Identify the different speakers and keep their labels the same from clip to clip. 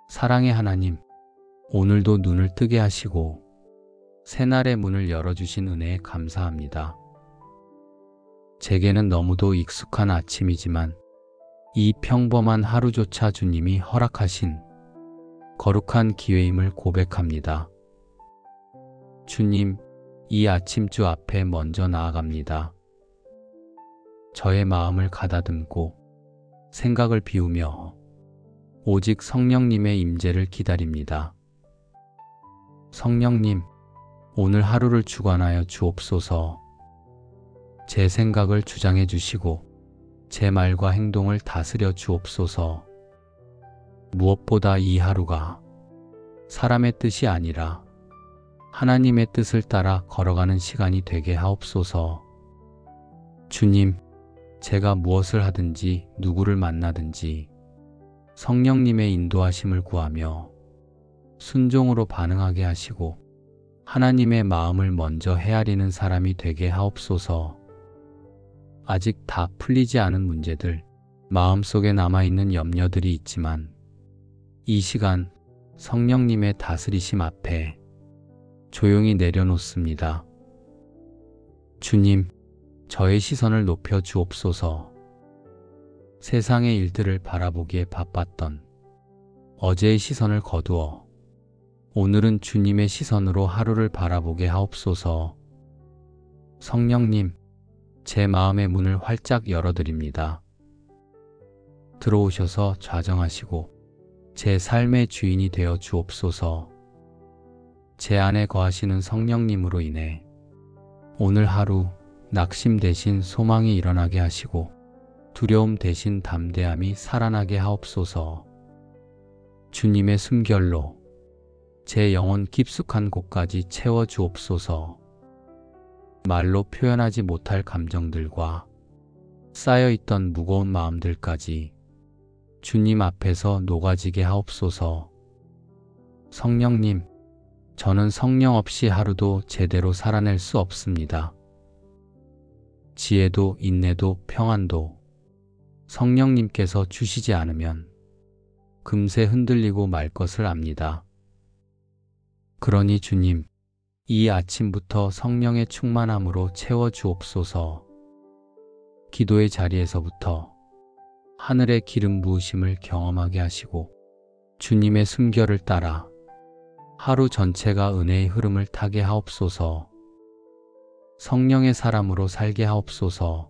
Speaker 1: 사랑의 하나님, 오늘도 눈을 뜨게 하시고 새날의 문을 열어주신 은혜에 감사합니다. 제게는 너무도 익숙한 아침이지만 이 평범한 하루조차 주님이 허락하신 거룩한 기회임을 고백합니다. 주님, 이 아침 주 앞에 먼저 나아갑니다. 저의 마음을 가다듬고 생각을 비우며 오직 성령님의 임재를 기다립니다. 성령님, 오늘 하루를 주관하여 주옵소서. 제 생각을 주장해 주시고 제 말과 행동을 다스려 주옵소서. 무엇보다 이 하루가 사람의 뜻이 아니라 하나님의 뜻을 따라 걸어가는 시간이 되게 하옵소서. 주님, 제가 무엇을 하든지 누구를 만나든지 성령님의 인도하심을 구하며 순종으로 반응하게 하시고 하나님의 마음을 먼저 헤아리는 사람이 되게 하옵소서. 아직 다 풀리지 않은 문제들, 마음속에 남아있는 염려들이 있지만 이 시간 성령님의 다스리심 앞에 조용히 내려놓습니다. 주님, 저의 시선을 높여 주옵소서. 세상의 일들을 바라보기에 바빴던 어제의 시선을 거두어 오늘은 주님의 시선으로 하루를 바라보게 하옵소서. 성령님, 제 마음의 문을 활짝 열어드립니다. 들어오셔서 좌정하시고 제 삶의 주인이 되어 주옵소서. 제 안에 거하시는 성령님으로 인해 오늘 하루 낙심 대신 소망이 일어나게 하시고 두려움 대신 담대함이 살아나게 하옵소서. 주님의 숨결로 제 영혼 깊숙한 곳까지 채워 주옵소서. 말로 표현하지 못할 감정들과 쌓여있던 무거운 마음들까지 주님 앞에서 녹아지게 하옵소서. 성령님, 저는 성령 없이 하루도 제대로 살아낼 수 없습니다. 지혜도 인내도 평안도 성령님께서 주시지 않으면 금세 흔들리고 말 것을 압니다. 그러니 주님, 이 아침부터 성령의 충만함으로 채워 주옵소서. 기도의 자리에서부터 하늘의 기름 부으심을 경험하게 하시고 주님의 숨결을 따라 하루 전체가 은혜의 흐름을 타게 하옵소서. 성령의 사람으로 살게 하옵소서.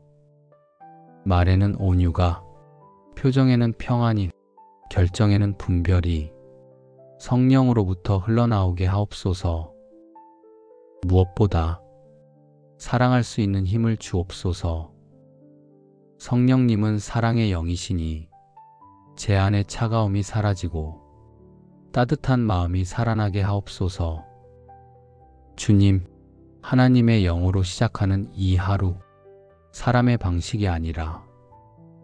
Speaker 1: 말에는 온유가, 표정에는 평안이, 결정에는 분별이 성령으로부터 흘러나오게 하옵소서. 무엇보다 사랑할 수 있는 힘을 주옵소서. 성령님은 사랑의 영이시니 제 안의 차가움이 사라지고 따뜻한 마음이 살아나게 하옵소서. 주님, 하나님의 영으로 시작하는 이 하루, 사람의 방식이 아니라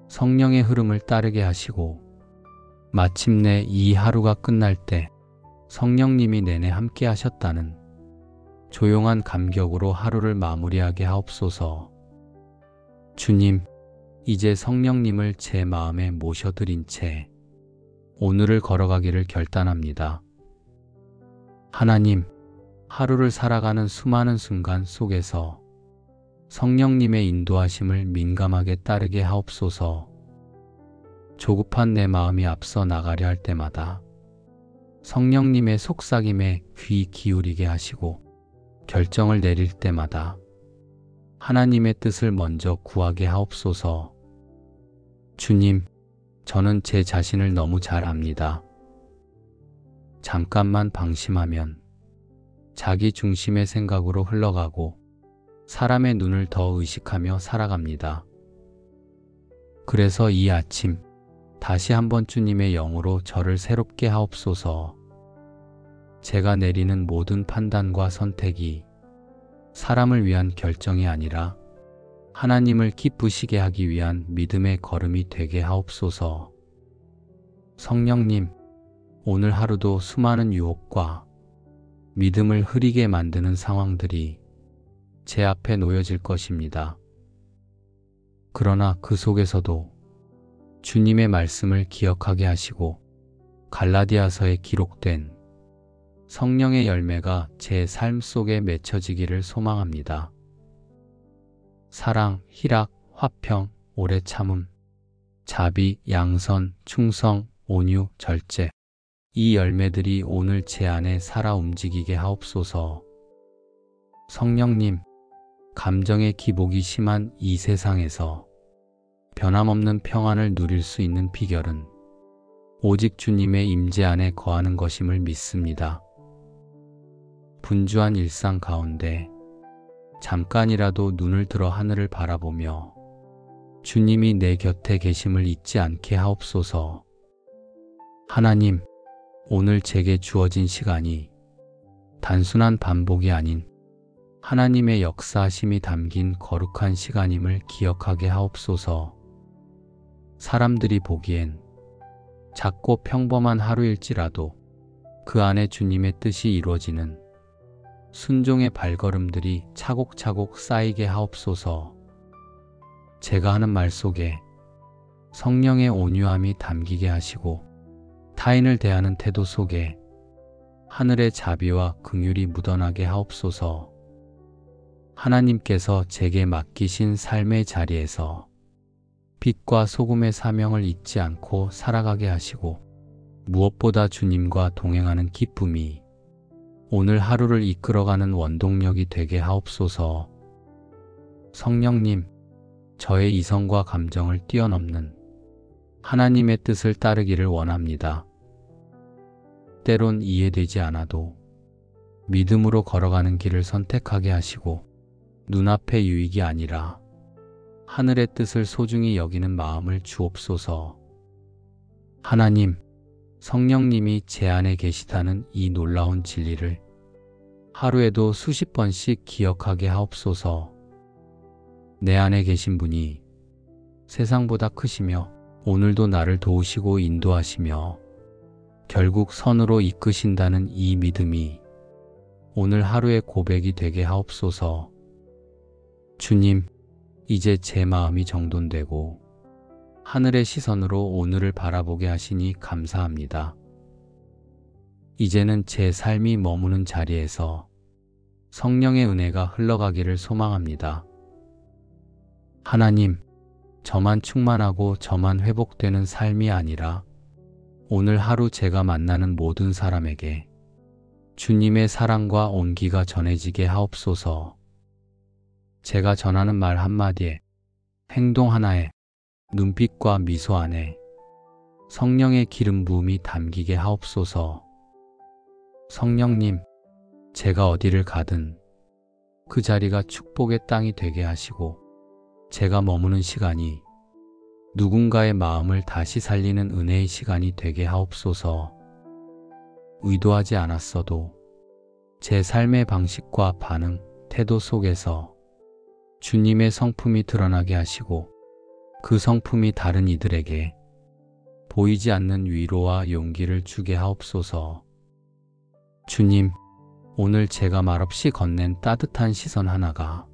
Speaker 1: 성령의 흐름을 따르게 하시고 마침내 이 하루가 끝날 때 성령님이 내내 함께 하셨다는 조용한 감격으로 하루를 마무리하게 하옵소서. 주님, 이제 성령님을 제 마음에 모셔드린 채 오늘을 걸어가기를 결단합니다. 하나님, 하루를 살아가는 수많은 순간 속에서 성령님의 인도하심을 민감하게 따르게 하옵소서. 조급한 내 마음이 앞서 나가려 할 때마다 성령님의 속삭임에 귀 기울이게 하시고 결정을 내릴 때마다 하나님의 뜻을 먼저 구하게 하옵소서. 주님, 저는 제 자신을 너무 잘 압니다. 잠깐만 방심하면 자기 중심의 생각으로 흘러가고 사람의 눈을 더 의식하며 살아갑니다. 그래서 이 아침 다시 한번 주님의 영으로 저를 새롭게 하옵소서. 제가 내리는 모든 판단과 선택이 사람을 위한 결정이 아니라 하나님을 기쁘시게 하기 위한 믿음의 걸음이 되게 하옵소서. 성령님, 오늘 하루도 수많은 유혹과 믿음을 흐리게 만드는 상황들이 제 앞에 놓여질 것입니다. 그러나 그 속에서도 주님의 말씀을 기억하게 하시고 갈라디아서에 기록된 성령의 열매가 제 삶 속에 맺혀지기를 소망합니다. 사랑, 희락, 화평, 오래 참음, 자비, 양선, 충성, 온유, 절제. 이 열매들이 오늘 제 안에 살아 움직이게 하옵소서. 성령님, 감정의 기복이 심한 이 세상에서 변함없는 평안을 누릴 수 있는 비결은 오직 주님의 임재 안에 거하는 것임을 믿습니다. 분주한 일상 가운데 잠깐이라도 눈을 들어 하늘을 바라보며 주님이 내 곁에 계심을 잊지 않게 하옵소서. 하나님, 오늘 제게 주어진 시간이 단순한 반복이 아닌 하나님의 역사하심이 담긴 거룩한 시간임을 기억하게 하옵소서. 사람들이 보기엔 작고 평범한 하루일지라도 그 안에 주님의 뜻이 이루어지는 순종의 발걸음들이 차곡차곡 쌓이게 하옵소서. 제가 하는 말 속에 성령의 온유함이 담기게 하시고 타인을 대하는 태도 속에 하늘의 자비와 긍휼이 묻어나게 하옵소서. 하나님께서 제게 맡기신 삶의 자리에서 빛과 소금의 사명을 잊지 않고 살아가게 하시고 무엇보다 주님과 동행하는 기쁨이 오늘 하루를 이끌어가는 원동력이 되게 하옵소서. 성령님, 저의 이성과 감정을 뛰어넘는 하나님의 뜻을 따르기를 원합니다. 때론 이해되지 않아도 믿음으로 걸어가는 길을 선택하게 하시고 눈앞의 유익이 아니라 하늘의 뜻을 소중히 여기는 마음을 주옵소서. 하나님, 성령님이 제 안에 계시다는 이 놀라운 진리를 하루에도 수십 번씩 기억하게 하옵소서. 내 안에 계신 분이 세상보다 크시며 오늘도 나를 도우시고 인도하시며 결국 선으로 이끄신다는 이 믿음이 오늘 하루의 고백이 되게 하옵소서. 주님, 이제 제 마음이 정돈되고 하늘의 시선으로 오늘을 바라보게 하시니 감사합니다. 이제는 제 삶이 머무는 자리에서 성령의 은혜가 흘러가기를 소망합니다. 하나님, 저만 충만하고 저만 회복되는 삶이 아니라 오늘 하루 제가 만나는 모든 사람에게 주님의 사랑과 온기가 전해지게 하옵소서. 제가 전하는 말 한마디에, 행동 하나에, 눈빛과 미소 안에 성령의 기름 부음이 담기게 하옵소서. 성령님, 제가 어디를 가든 그 자리가 축복의 땅이 되게 하시고 제가 머무는 시간이 누군가의 마음을 다시 살리는 은혜의 시간이 되게 하옵소서. 의도하지 않았어도 제 삶의 방식과 반응, 태도 속에서 주님의 성품이 드러나게 하시고 그 성품이 다른 이들에게 보이지 않는 위로와 용기를 주게 하옵소서. 주님, 오늘 제가 말없이 건넨 따뜻한 시선 하나가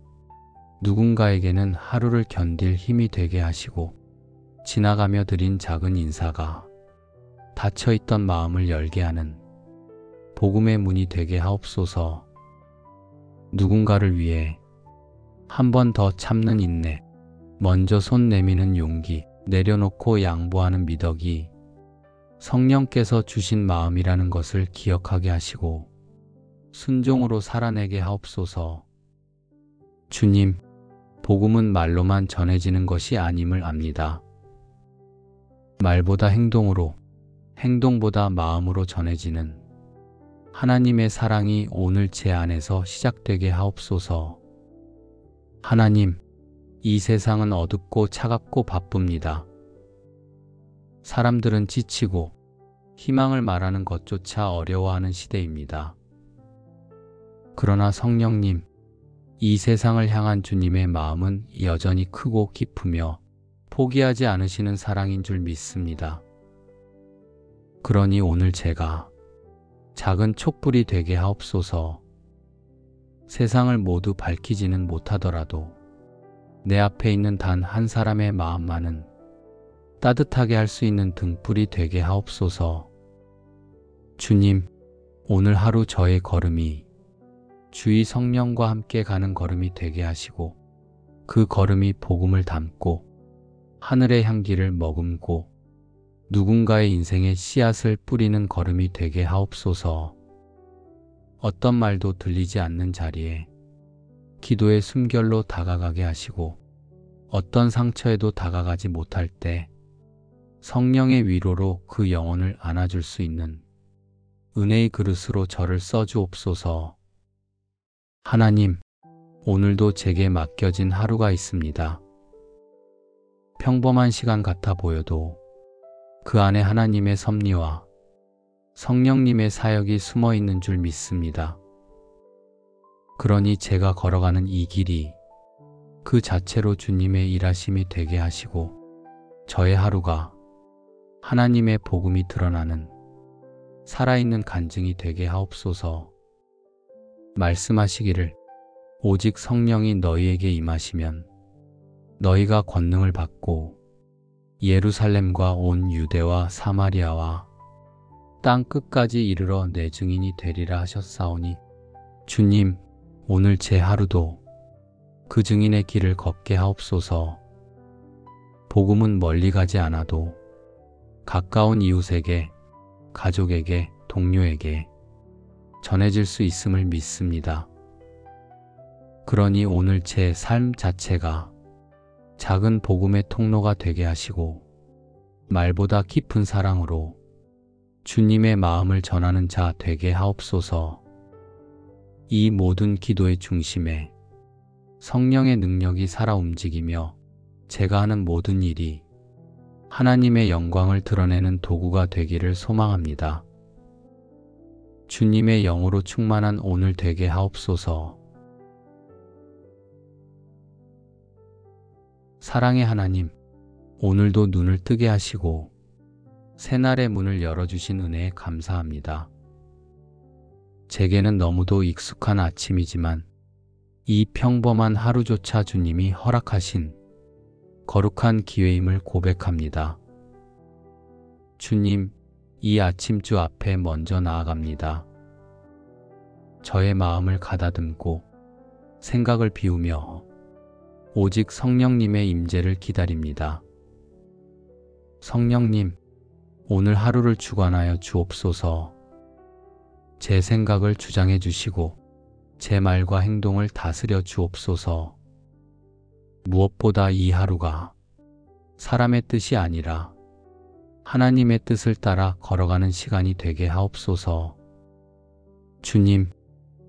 Speaker 1: 누군가에게는 하루를 견딜 힘이 되게 하시고 지나가며 드린 작은 인사가 닫혀있던 마음을 열게 하는 복음의 문이 되게 하옵소서. 누군가를 위해 한 번 더 참는 인내, 먼저 손 내미는 용기, 내려놓고 양보하는 미덕이 성령께서 주신 마음이라는 것을 기억하게 하시고 순종으로 살아내게 하옵소서. 주님, 복음은 말로만 전해지는 것이 아님을 압니다. 말보다 행동으로, 행동보다 마음으로 전해지는 하나님의 사랑이 오늘 제 안에서 시작되게 하옵소서. 하나님, 이 세상은 어둡고 차갑고 바쁩니다. 사람들은 지치고 희망을 말하는 것조차 어려워하는 시대입니다. 그러나 성령님, 이 세상을 향한 주님의 마음은 여전히 크고 깊으며 포기하지 않으시는 사랑인 줄 믿습니다. 그러니 오늘 제가 작은 촛불이 되게 하옵소서. 세상을 모두 밝히지는 못하더라도 내 앞에 있는 단 한 사람의 마음만은 따뜻하게 할 수 있는 등불이 되게 하옵소서. 주님, 오늘 하루 저의 걸음이 주의 성령과 함께 가는 걸음이 되게 하시고 그 걸음이 복음을 담고 하늘의 향기를 머금고 누군가의 인생에 씨앗을 뿌리는 걸음이 되게 하옵소서. 어떤 말도 들리지 않는 자리에 기도의 숨결로 다가가게 하시고 어떤 상처에도 다가가지 못할 때 성령의 위로로 그 영혼을 안아줄 수 있는 은혜의 그릇으로 저를 써주옵소서. 하나님, 오늘도 제게 맡겨진 하루가 있습니다. 평범한 시간 같아 보여도 그 안에 하나님의 섭리와 성령님의 사역이 숨어 있는 줄 믿습니다. 그러니 제가 걸어가는 이 길이 그 자체로 주님의 일하심이 되게 하시고 저의 하루가 하나님의 복음이 드러나는 살아있는 간증이 되게 하옵소서. 말씀하시기를 오직 성령이 너희에게 임하시면 너희가 권능을 받고 예루살렘과 온 유대와 사마리아와 땅 끝까지 이르러 내 증인이 되리라 하셨사오니 주님, 오늘 제 하루도 그 증인의 길을 걷게 하옵소서. 복음은 멀리 가지 않아도 가까운 이웃에게, 가족에게, 동료에게 전해질 수 있음을 믿습니다. 그러니 오늘 제 삶 자체가 작은 복음의 통로가 되게 하시고 말보다 깊은 사랑으로 주님의 마음을 전하는 자 되게 하옵소서. 이 모든 기도의 중심에 성령의 능력이 살아 움직이며 제가 하는 모든 일이 하나님의 영광을 드러내는 도구가 되기를 소망합니다. 주님의 영으로 충만한 오늘 되게 하옵소서. 사랑의 하나님, 오늘도 눈을 뜨게 하시고 새날의 문을 열어주신 은혜에 감사합니다. 제게는 너무도 익숙한 아침이지만 이 평범한 하루조차 주님이 허락하신 거룩한 기회임을 고백합니다. 주님, 이 아침주 앞에 먼저 나아갑니다. 저의 마음을 가다듬고 생각을 비우며 오직 성령님의 임재를 기다립니다. 성령님, 오늘 하루를 주관하여 주옵소서. 제 생각을 주장해 주시고 제 말과 행동을 다스려 주옵소서. 무엇보다 이 하루가 사람의 뜻이 아니라 하나님의 뜻을 따라 걸어가는 시간이 되게 하옵소서. 주님,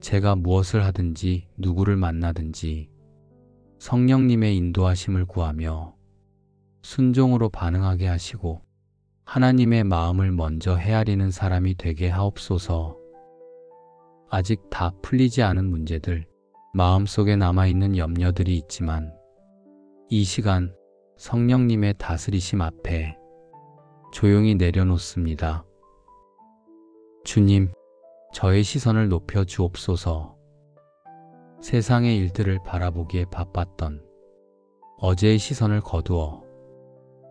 Speaker 1: 제가 무엇을 하든지 누구를 만나든지 성령님의 인도하심을 구하며 순종으로 반응하게 하시고 하나님의 마음을 먼저 헤아리는 사람이 되게 하옵소서. 아직 다 풀리지 않은 문제들, 마음속에 남아있는 염려들이 있지만 이 시간 성령님의 다스리심 앞에 조용히 내려놓습니다. 주님, 저의 시선을 높여 주옵소서. 세상의 일들을 바라보기에 바빴던 어제의 시선을 거두어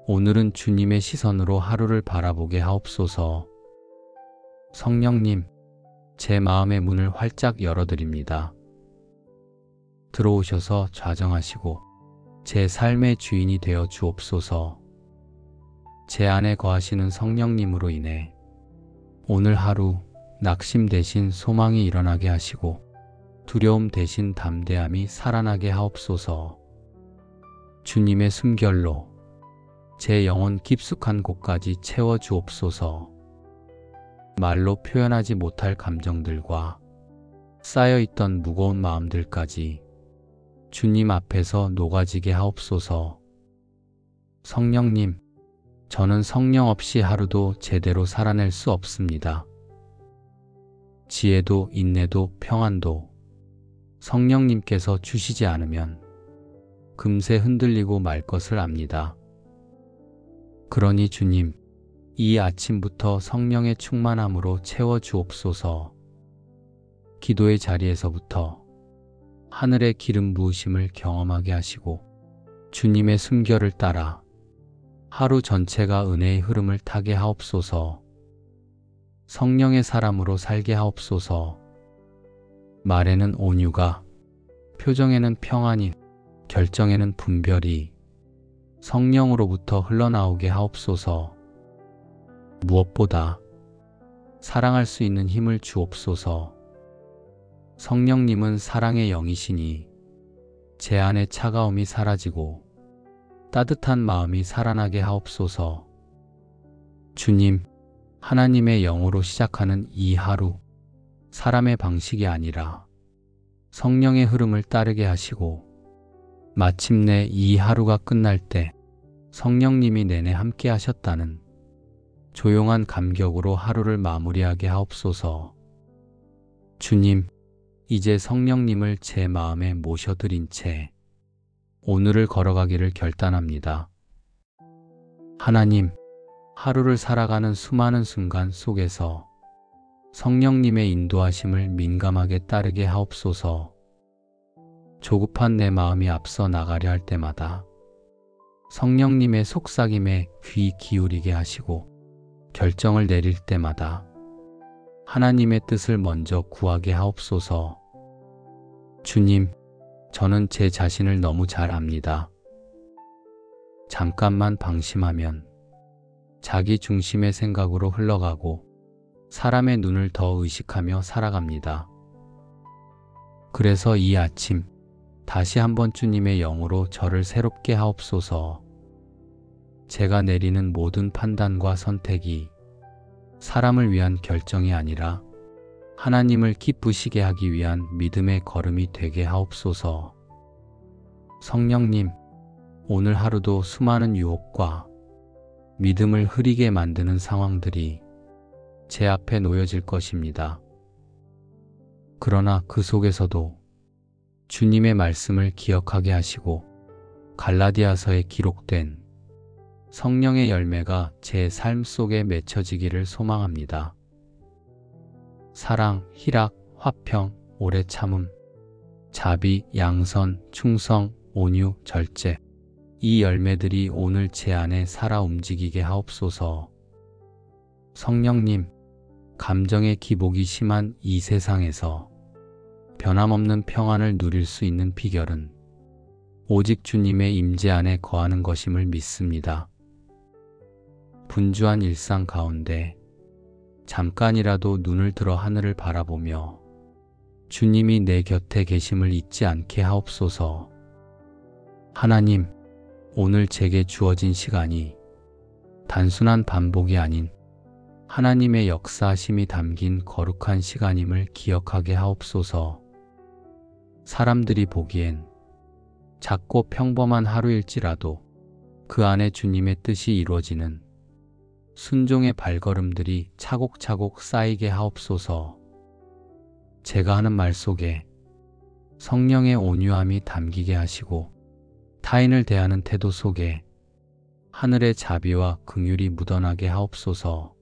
Speaker 1: 오늘은 주님의 시선으로 하루를 바라보게 하옵소서. 성령님, 제 마음의 문을 활짝 열어드립니다. 들어오셔서 좌정하시고 제 삶의 주인이 되어 주옵소서. 제 안에 거하시는 성령님으로 인해 오늘 하루 낙심 대신 소망이 일어나게 하시고 두려움 대신 담대함이 살아나게 하옵소서. 주님의 숨결로 제 영혼 깊숙한 곳까지 채워 주옵소서. 말로 표현하지 못할 감정들과 쌓여있던 무거운 마음들까지 주님 앞에서 녹아지게 하옵소서. 성령님, 저는 성령 없이 하루도 제대로 살아낼 수 없습니다. 지혜도 인내도 평안도 성령님께서 주시지 않으면 금세 흔들리고 말 것을 압니다. 그러니 주님, 이 아침부터 성령의 충만함으로 채워 주옵소서. 기도의 자리에서부터 하늘의 기름 부으심을 경험하게 하시고 주님의 숨결을 따라 하루 전체가 은혜의 흐름을 타게 하옵소서. 성령의 사람으로 살게 하옵소서. 말에는 온유가, 표정에는 평안이, 결정에는 분별이 성령으로부터 흘러나오게 하옵소서. 무엇보다 사랑할 수 있는 힘을 주옵소서. 성령님은 사랑의 영이시니 제 안의 차가움이 사라지고 따뜻한 마음이 살아나게 하옵소서. 주님, 하나님의 영으로 시작하는 이 하루, 사람의 방식이 아니라 성령의 흐름을 따르게 하시고 마침내 이 하루가 끝날 때 성령님이 내내 함께 하셨다는 조용한 감격으로 하루를 마무리하게 하옵소서. 주님, 이제 성령님을 제 마음에 모셔드린 채 오늘을 걸어가기를 결단합니다. 하나님, 하루를 살아가는 수많은 순간 속에서 성령님의 인도하심을 민감하게 따르게 하옵소서. 조급한 내 마음이 앞서 나가려 할 때마다 성령님의 속삭임에 귀 기울이게 하시고 결정을 내릴 때마다 하나님의 뜻을 먼저 구하게 하옵소서. 주님, 저는 제 자신을 너무 잘 압니다. 잠깐만 방심하면 자기 중심의 생각으로 흘러가고 사람의 눈을 더 의식하며 살아갑니다. 그래서 이 아침 다시 한번 주님의 영으로 저를 새롭게 하옵소서. 제가 내리는 모든 판단과 선택이 사람을 위한 결정이 아니라 하나님을 기쁘시게 하기 위한 믿음의 걸음이 되게 하옵소서. 성령님, 오늘 하루도 수많은 유혹과 믿음을 흐리게 만드는 상황들이 제 앞에 놓여질 것입니다. 그러나 그 속에서도 주님의 말씀을 기억하게 하시고 갈라디아서에 기록된 성령의 열매가 제 삶 속에 맺혀지기를 소망합니다. 사랑, 희락, 화평, 오래 참음, 자비, 양선, 충성, 온유, 절제, 이 열매들이 오늘 제 안에 살아 움직이게 하옵소서. 성령님, 감정의 기복이 심한 이 세상에서 변함없는 평안을 누릴 수 있는 비결은 오직 주님의 임재 안에 거하는 것임을 믿습니다. 분주한 일상 가운데 잠깐이라도 눈을 들어 하늘을 바라보며 주님이 내 곁에 계심을 잊지 않게 하옵소서. 하나님, 오늘 제게 주어진 시간이 단순한 반복이 아닌 하나님의 역사하심이 담긴 거룩한 시간임을 기억하게 하옵소서. 사람들이 보기엔 작고 평범한 하루일지라도 그 안에 주님의 뜻이 이루어지는 순종의 발걸음들이 차곡차곡 쌓이게 하옵소서. 제가 하는 말 속에 성령의 온유함이 담기게 하시고 타인을 대하는 태도 속에 하늘의 자비와 긍휼이 묻어나게 하옵소서.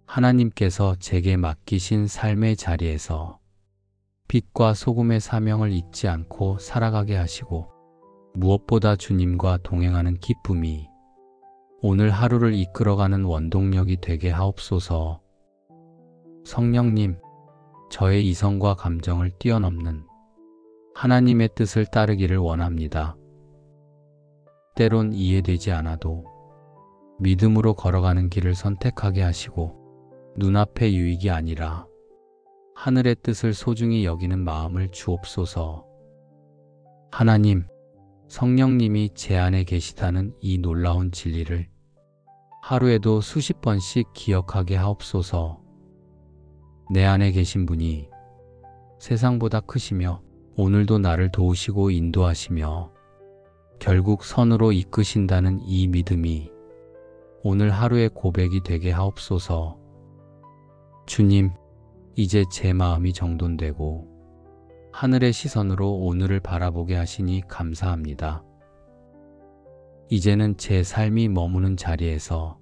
Speaker 1: 하나님께서 제게 맡기신 삶의 자리에서 빛과 소금의 사명을 잊지 않고 살아가게 하시고 무엇보다 주님과 동행하는 기쁨이 오늘 하루를 이끌어가는 원동력이 되게 하옵소서. 성령님, 저의 이성과 감정을 뛰어넘는 하나님의 뜻을 따르기를 원합니다. 때론 이해되지 않아도 믿음으로 걸어가는 길을 선택하게 하시고 눈앞의 유익이 아니라 하늘의 뜻을 소중히 여기는 마음을 주옵소서. 하나님, 성령님이 제 안에 계시다는 이 놀라운 진리를 하루에도 수십 번씩 기억하게 하옵소서. 내 안에 계신 분이 세상보다 크시며 오늘도 나를 도우시고 인도하시며 결국 선으로 이끄신다는 이 믿음이 오늘 하루의 고백이 되게 하옵소서. 주님, 이제 제 마음이 정돈되고 하늘의 시선으로 오늘을 바라보게 하시니 감사합니다. 이제는 제 삶이 머무는 자리에서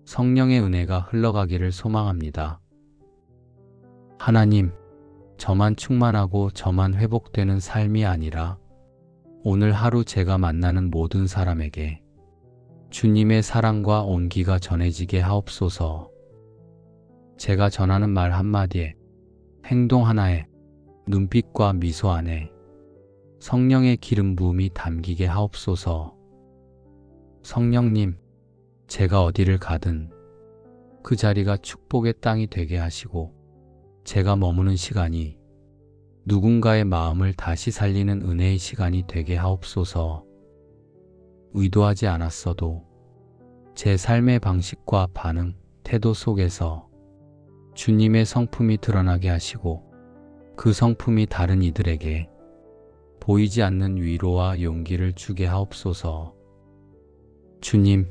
Speaker 1: 성령의 은혜가 흘러가기를 소망합니다. 하나님, 저만 충만하고 저만 회복되는 삶이 아니라 오늘 하루 제가 만나는 모든 사람에게 주님의 사랑과 온기가 전해지게 하옵소서. 제가 전하는 말 한마디에, 행동 하나에, 눈빛과 미소 안에 성령의 기름 부음이 담기게 하옵소서. 성령님, 제가 어디를 가든 그 자리가 축복의 땅이 되게 하시고, 제가 머무는 시간이 누군가의 마음을 다시 살리는 은혜의 시간이 되게 하옵소서. 의도하지 않았어도 제 삶의 방식과 반응, 태도 속에서 주님의 성품이 드러나게 하시고, 그 성품이 다른 이들에게 보이지 않는 위로와 용기를 주게 하옵소서. 주님,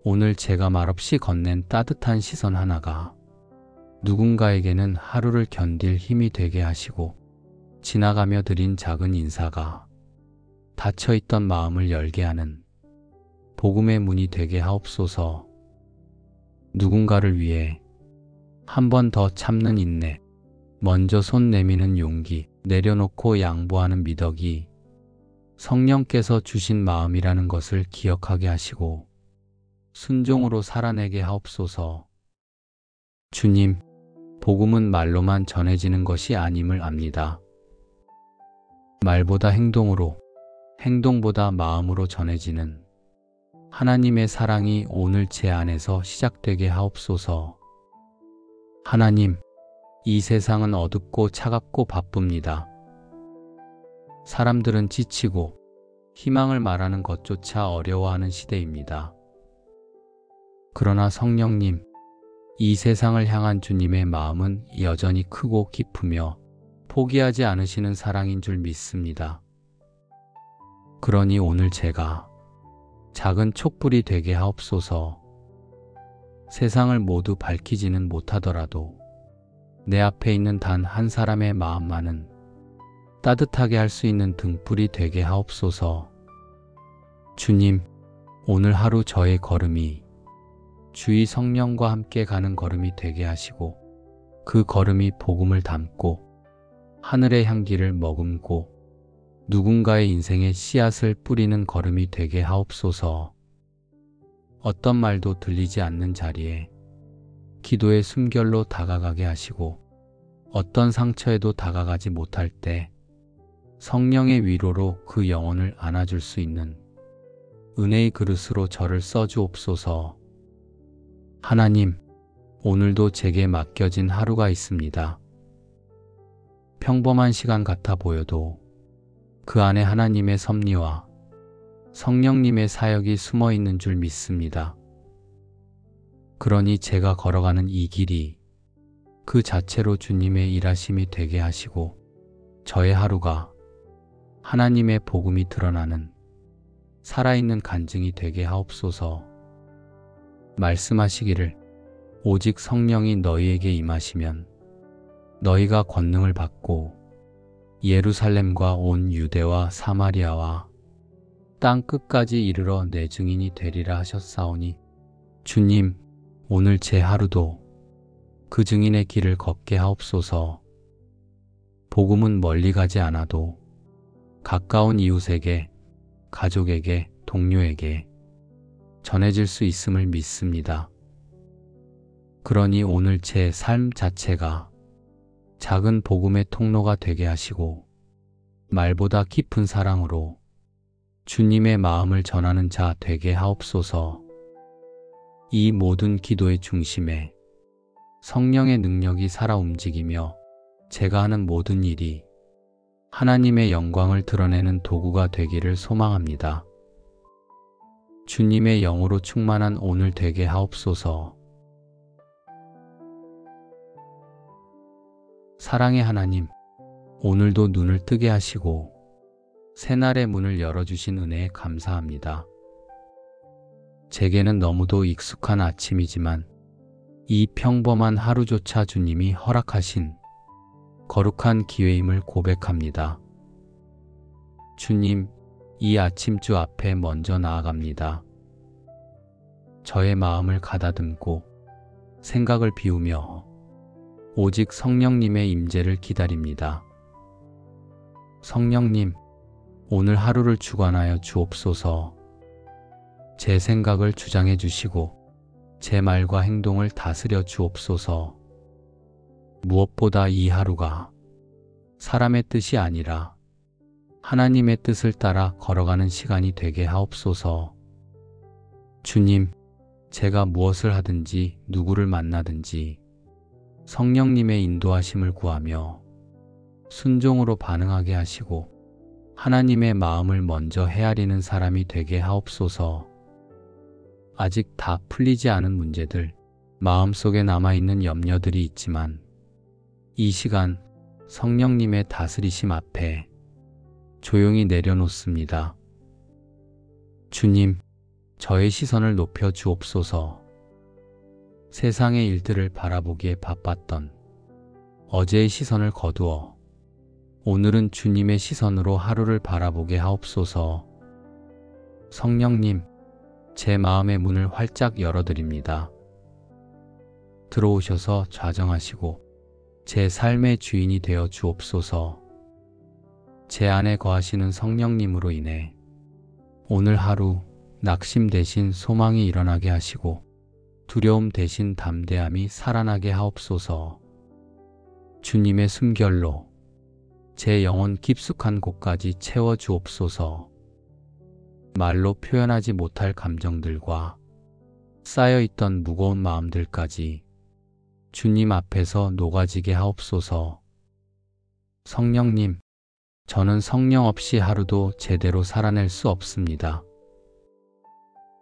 Speaker 1: 오늘 제가 말없이 건넨 따뜻한 시선 하나가 누군가에게는 하루를 견딜 힘이 되게 하시고, 지나가며 드린 작은 인사가 닫혀있던 마음을 열게 하는 복음의 문이 되게 하옵소서. 누군가를 위해 한 번 더 참는 인내, 먼저 손 내미는 용기, 내려놓고 양보하는 미덕이 성령께서 주신 마음이라는 것을 기억하게 하시고 순종으로 살아내게 하옵소서. 주님, 복음은 말로만 전해지는 것이 아님을 압니다. 말보다 행동으로, 행동보다 마음으로 전해지는 하나님의 사랑이 오늘 제 안에서 시작되게 하옵소서. 하나님, 이 세상은 어둡고 차갑고 바쁩니다. 사람들은 지치고 희망을 말하는 것조차 어려워하는 시대입니다. 그러나 성령님, 이 세상을 향한 주님의 마음은 여전히 크고 깊으며 포기하지 않으시는 사랑인 줄 믿습니다. 그러니 오늘 제가 작은 촛불이 되게 하옵소서. 세상을 모두 밝히지는 못하더라도 내 앞에 있는 단 한 사람의 마음만은 따뜻하게 할 수 있는 등불이 되게 하옵소서. 주님, 오늘 하루 저의 걸음이 주의 성령과 함께 가는 걸음이 되게 하시고, 그 걸음이 복음을 담고 하늘의 향기를 머금고 누군가의 인생에 씨앗을 뿌리는 걸음이 되게 하옵소서. 어떤 말도 들리지 않는 자리에 기도의 숨결로 다가가게 하시고, 어떤 상처에도 다가가지 못할 때 성령의 위로로 그 영혼을 안아줄 수 있는 은혜의 그릇으로 저를 써주옵소서. 하나님, 오늘도 제게 맡겨진 하루가 있습니다. 평범한 시간 같아 보여도 그 안에 하나님의 섭리와 성령님의 사역이 숨어 있는 줄 믿습니다. 그러니 제가 걸어가는 이 길이 그 자체로 주님의 일하심이 되게 하시고, 저의 하루가 하나님의 복음이 드러나는 살아있는 간증이 되게 하옵소서. 말씀하시기를, 오직 성령이 너희에게 임하시면 너희가 권능을 받고 예루살렘과 온 유대와 사마리아와 땅 끝까지 이르러 내 증인이 되리라 하셨사오니, 주님, 오늘 제 하루도 그 증인의 길을 걷게 하옵소서. 복음은 멀리 가지 않아도 가까운 이웃에게, 가족에게, 동료에게 전해질 수 있음을 믿습니다. 그러니 오늘 제 삶 자체가 작은 복음의 통로가 되게 하시고, 말보다 깊은 사랑으로 주님의 마음을 전하는 자 되게 하옵소서. 이 모든 기도의 중심에 성령의 능력이 살아 움직이며 제가 하는 모든 일이 하나님의 영광을 드러내는 도구가 되기를 소망합니다. 주님의 영으로 충만한 오늘 되게 하옵소서. 사랑의 하나님, 오늘도 눈을 뜨게 하시고 새날의 문을 열어주신 은혜에 감사합니다. 제게는 너무도 익숙한 아침이지만 이 평범한 하루조차 주님이 허락하신 거룩한 기회임을 고백합니다. 주님, 이 아침주 앞에 먼저 나아갑니다. 저의 마음을 가다듬고 생각을 비우며 오직 성령님의 임재를 기다립니다. 성령님, 오늘 하루를 주관하여 주옵소서. 제 생각을 주장해 주시고 제 말과 행동을 다스려 주옵소서. 무엇보다 이 하루가 사람의 뜻이 아니라 하나님의 뜻을 따라 걸어가는 시간이 되게 하옵소서. 주님, 제가 무엇을 하든지 누구를 만나든지 성령님의 인도하심을 구하며 순종으로 반응하게 하시고 하나님의 마음을 먼저 헤아리는 사람이 되게 하옵소서. 아직 다 풀리지 않은 문제들, 마음속에 남아있는 염려들이 있지만 이 시간 성령님의 다스리심 앞에 조용히 내려놓습니다. 주님, 저의 시선을 높여 주옵소서. 세상의 일들을 바라보기에 바빴던 어제의 시선을 거두어 오늘은 주님의 시선으로 하루를 바라보게 하옵소서. 성령님, 제 마음의 문을 활짝 열어드립니다. 들어오셔서 좌정하시고 제 삶의 주인이 되어 주옵소서. 제 안에 거하시는 성령님으로 인해 오늘 하루 낙심 대신 소망이 일어나게 하시고 두려움 대신 담대함이 살아나게 하옵소서. 주님의 숨결로 제 영혼 깊숙한 곳까지 채워 주옵소서. 말로 표현하지 못할 감정들과 쌓여있던 무거운 마음들까지 주님 앞에서 녹아지게 하옵소서. 성령님, 저는 성령 없이 하루도 제대로 살아낼 수 없습니다.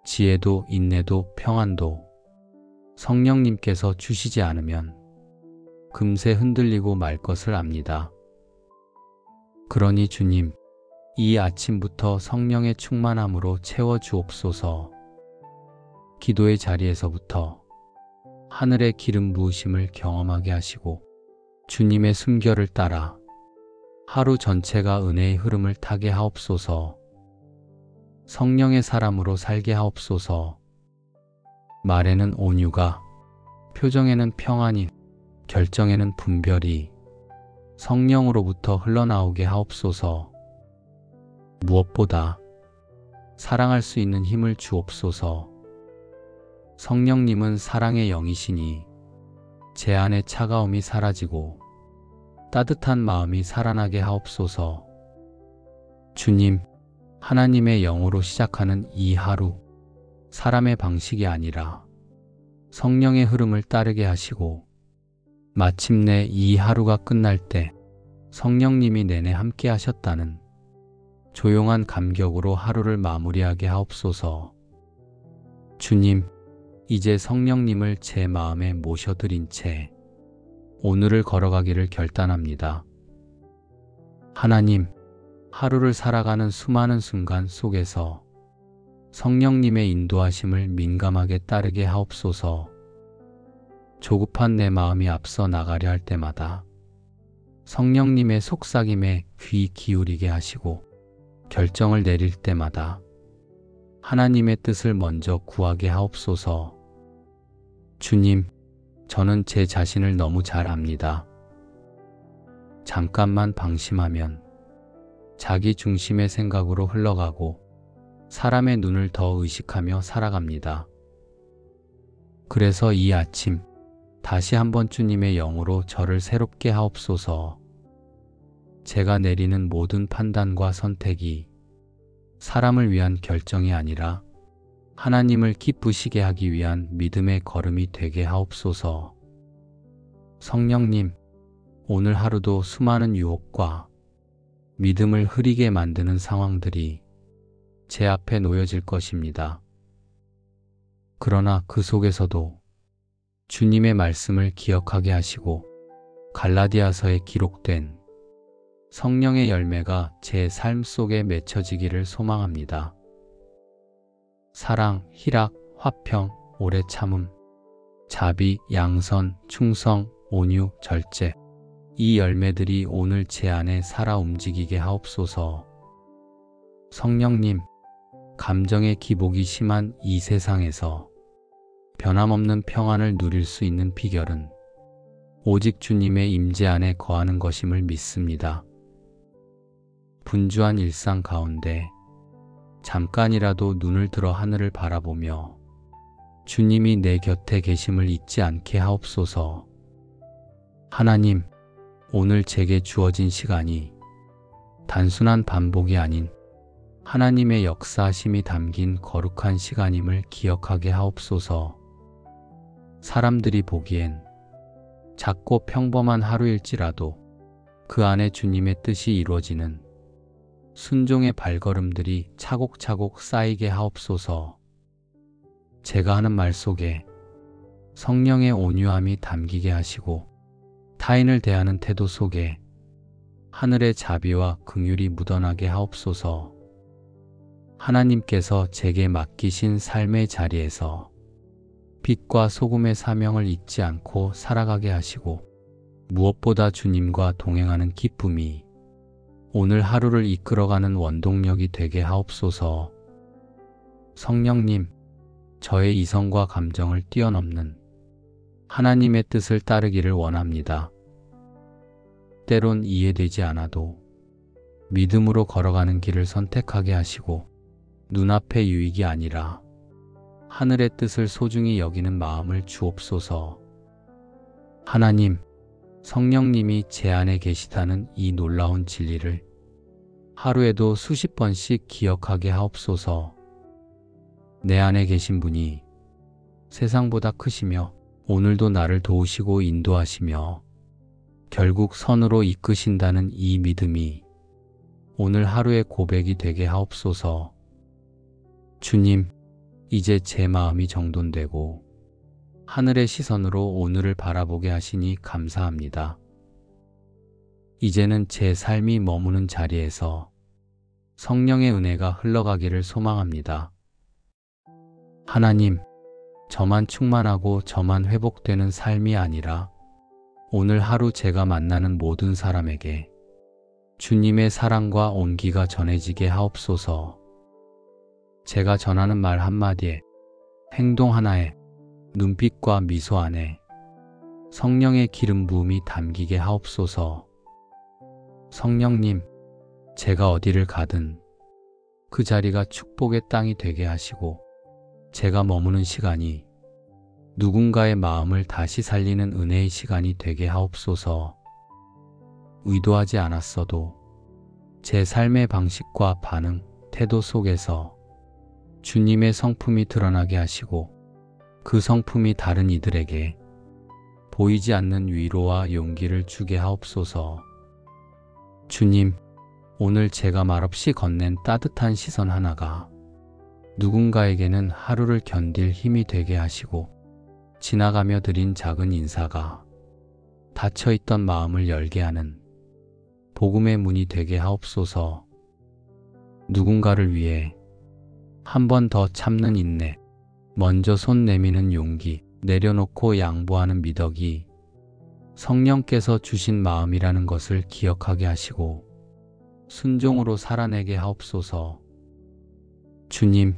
Speaker 1: 지혜도 인내도 평안도 성령님께서 주시지 않으면 금세 흔들리고 말 것을 압니다. 그러니 주님, 이 아침부터 성령의 충만함으로 채워 주옵소서. 기도의 자리에서부터 하늘의 기름 부으심을 경험하게 하시고 주님의 숨결을 따라 하루 전체가 은혜의 흐름을 타게 하옵소서. 성령의 사람으로 살게 하옵소서. 말에는 온유가, 표정에는 평안이, 결정에는 분별이 성령으로부터 흘러나오게 하옵소서. 무엇보다 사랑할 수 있는 힘을 주옵소서. 성령님은 사랑의 영이시니 제 안의 차가움이 사라지고 따뜻한 마음이 살아나게 하옵소서. 주님, 하나님의 영으로 시작하는 이 하루, 사람의 방식이 아니라 성령의 흐름을 따르게 하시고 마침내 이 하루가 끝날 때 성령님이 내내 함께 하셨다는 조용한 감격으로 하루를 마무리하게 하옵소서. 주님, 이제 성령님을 제 마음에 모셔드린 채 오늘을 걸어가기를 결단합니다. 하나님, 하루를 살아가는 수많은 순간 속에서 성령님의 인도하심을 민감하게 따르게 하옵소서. 조급한 내 마음이 앞서 나가려 할 때마다 성령님의 속삭임에 귀 기울이게 하시고 결정을 내릴 때마다 하나님의 뜻을 먼저 구하게 하옵소서. 주님, 저는 제 자신을 너무 잘 압니다. 잠깐만 방심하면 자기 중심의 생각으로 흘러가고 사람의 눈을 더 의식하며 살아갑니다. 그래서 이 아침 다시 한번 주님의 영으로 저를 새롭게 하옵소서. 제가 내리는 모든 판단과 선택이 사람을 위한 결정이 아니라 하나님을 기쁘시게 하기 위한 믿음의 걸음이 되게 하옵소서. 성령님, 오늘 하루도 수많은 유혹과 믿음을 흐리게 만드는 상황들이 제 앞에 놓여질 것입니다. 그러나 그 속에서도 주님의 말씀을 기억하게 하시고 갈라디아서에 기록된 성령의 열매가 제 삶 속에 맺혀지기를 소망합니다. 사랑, 희락, 화평, 오래 참음, 자비, 양선, 충성, 온유, 절제. 이 열매들이 오늘 제 안에 살아 움직이게 하옵소서. 성령님, 감정의 기복이 심한 이 세상에서 변함없는 평안을 누릴 수 있는 비결은 오직 주님의 임재 안에 거하는 것임을 믿습니다. 분주한 일상 가운데 잠깐이라도 눈을 들어 하늘을 바라보며 주님이 내 곁에 계심을 잊지 않게 하옵소서. 하나님, 오늘 제게 주어진 시간이 단순한 반복이 아닌 하나님의 역사심이 담긴 거룩한 시간임을 기억하게 하옵소서. 사람들이 보기엔 작고 평범한 하루일지라도 그 안에 주님의 뜻이 이루어지는 순종의 발걸음들이 차곡차곡 쌓이게 하옵소서. 제가 하는 말 속에 성령의 온유함이 담기게 하시고 타인을 대하는 태도 속에 하늘의 자비와 긍휼이 묻어나게 하옵소서. 하나님께서 제게 맡기신 삶의 자리에서 빛과 소금의 사명을 잊지 않고 살아가게 하시고 무엇보다 주님과 동행하는 기쁨이 오늘 하루를 이끌어가는 원동력이 되게 하옵소서. 성령님, 저의 이성과 감정을 뛰어넘는 하나님의 뜻을 따르기를 원합니다. 때론 이해되지 않아도 믿음으로 걸어가는 길을 선택하게 하시고 눈앞의 유익이 아니라 하늘의 뜻을 소중히 여기는 마음을 주옵소서. 하나님, 성령님이 제 안에 계시다는 이 놀라운 진리를 하루에도 수십 번씩 기억하게 하옵소서. 내 안에 계신 분이 세상보다 크시며 오늘도 나를 도우시고 인도하시며 결국 선으로 이끄신다는 이 믿음이 오늘 하루의 고백이 되게 하옵소서. 주님, 이제 제 마음이 정돈되고 하늘의 시선으로 오늘을 바라보게 하시니 감사합니다. 이제는 제 삶이 머무는 자리에서 성령의 은혜가 흘러가기를 소망합니다. 하나님, 저만 충만하고 저만 회복되는 삶이 아니라 오늘 하루 제가 만나는 모든 사람에게 주님의 사랑과 온기가 전해지게 하옵소서. 제가 전하는 말 한마디에, 행동 하나에, 눈빛과 미소 안에 성령의 기름 부음이 담기게 하옵소서. 성령님, 제가 어디를 가든 그 자리가 축복의 땅이 되게 하시고 제가 머무는 시간이 누군가의 마음을 다시 살리는 은혜의 시간이 되게 하옵소서. 의도하지 않았어도 제 삶의 방식과 반응, 태도 속에서 주님의 성품이 드러나게 하시고 그 성품이 다른 이들에게 보이지 않는 위로와 용기를 주게 하옵소서. 주님, 오늘 제가 말없이 건넨 따뜻한 시선 하나가 누군가에게는 하루를 견딜 힘이 되게 하시고 지나가며 드린 작은 인사가 닫혀있던 마음을 열게 하는 복음의 문이 되게 하옵소서. 누군가를 위해 한 번 더 참는 인내, 먼저 손 내미는 용기, 내려놓고 양보하는 미덕이 성령께서 주신 마음이라는 것을 기억하게 하시고 순종으로 살아내게 하옵소서. 주님,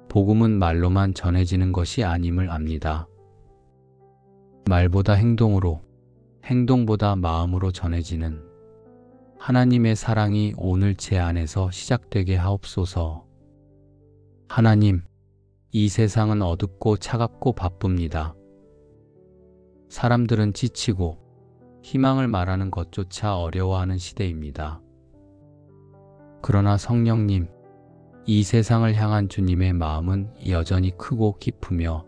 Speaker 1: 복음은 말로만 전해지는 것이 아님을 압니다. 말보다 행동으로, 행동보다 마음으로 전해지는 하나님의 사랑이 오늘 제 안에서 시작되게 하옵소서. 하나님, 이 세상은 어둡고 차갑고 바쁩니다. 사람들은 지치고 희망을 말하는 것조차 어려워하는 시대입니다. 그러나 성령님, 이 세상을 향한 주님의 마음은 여전히 크고 깊으며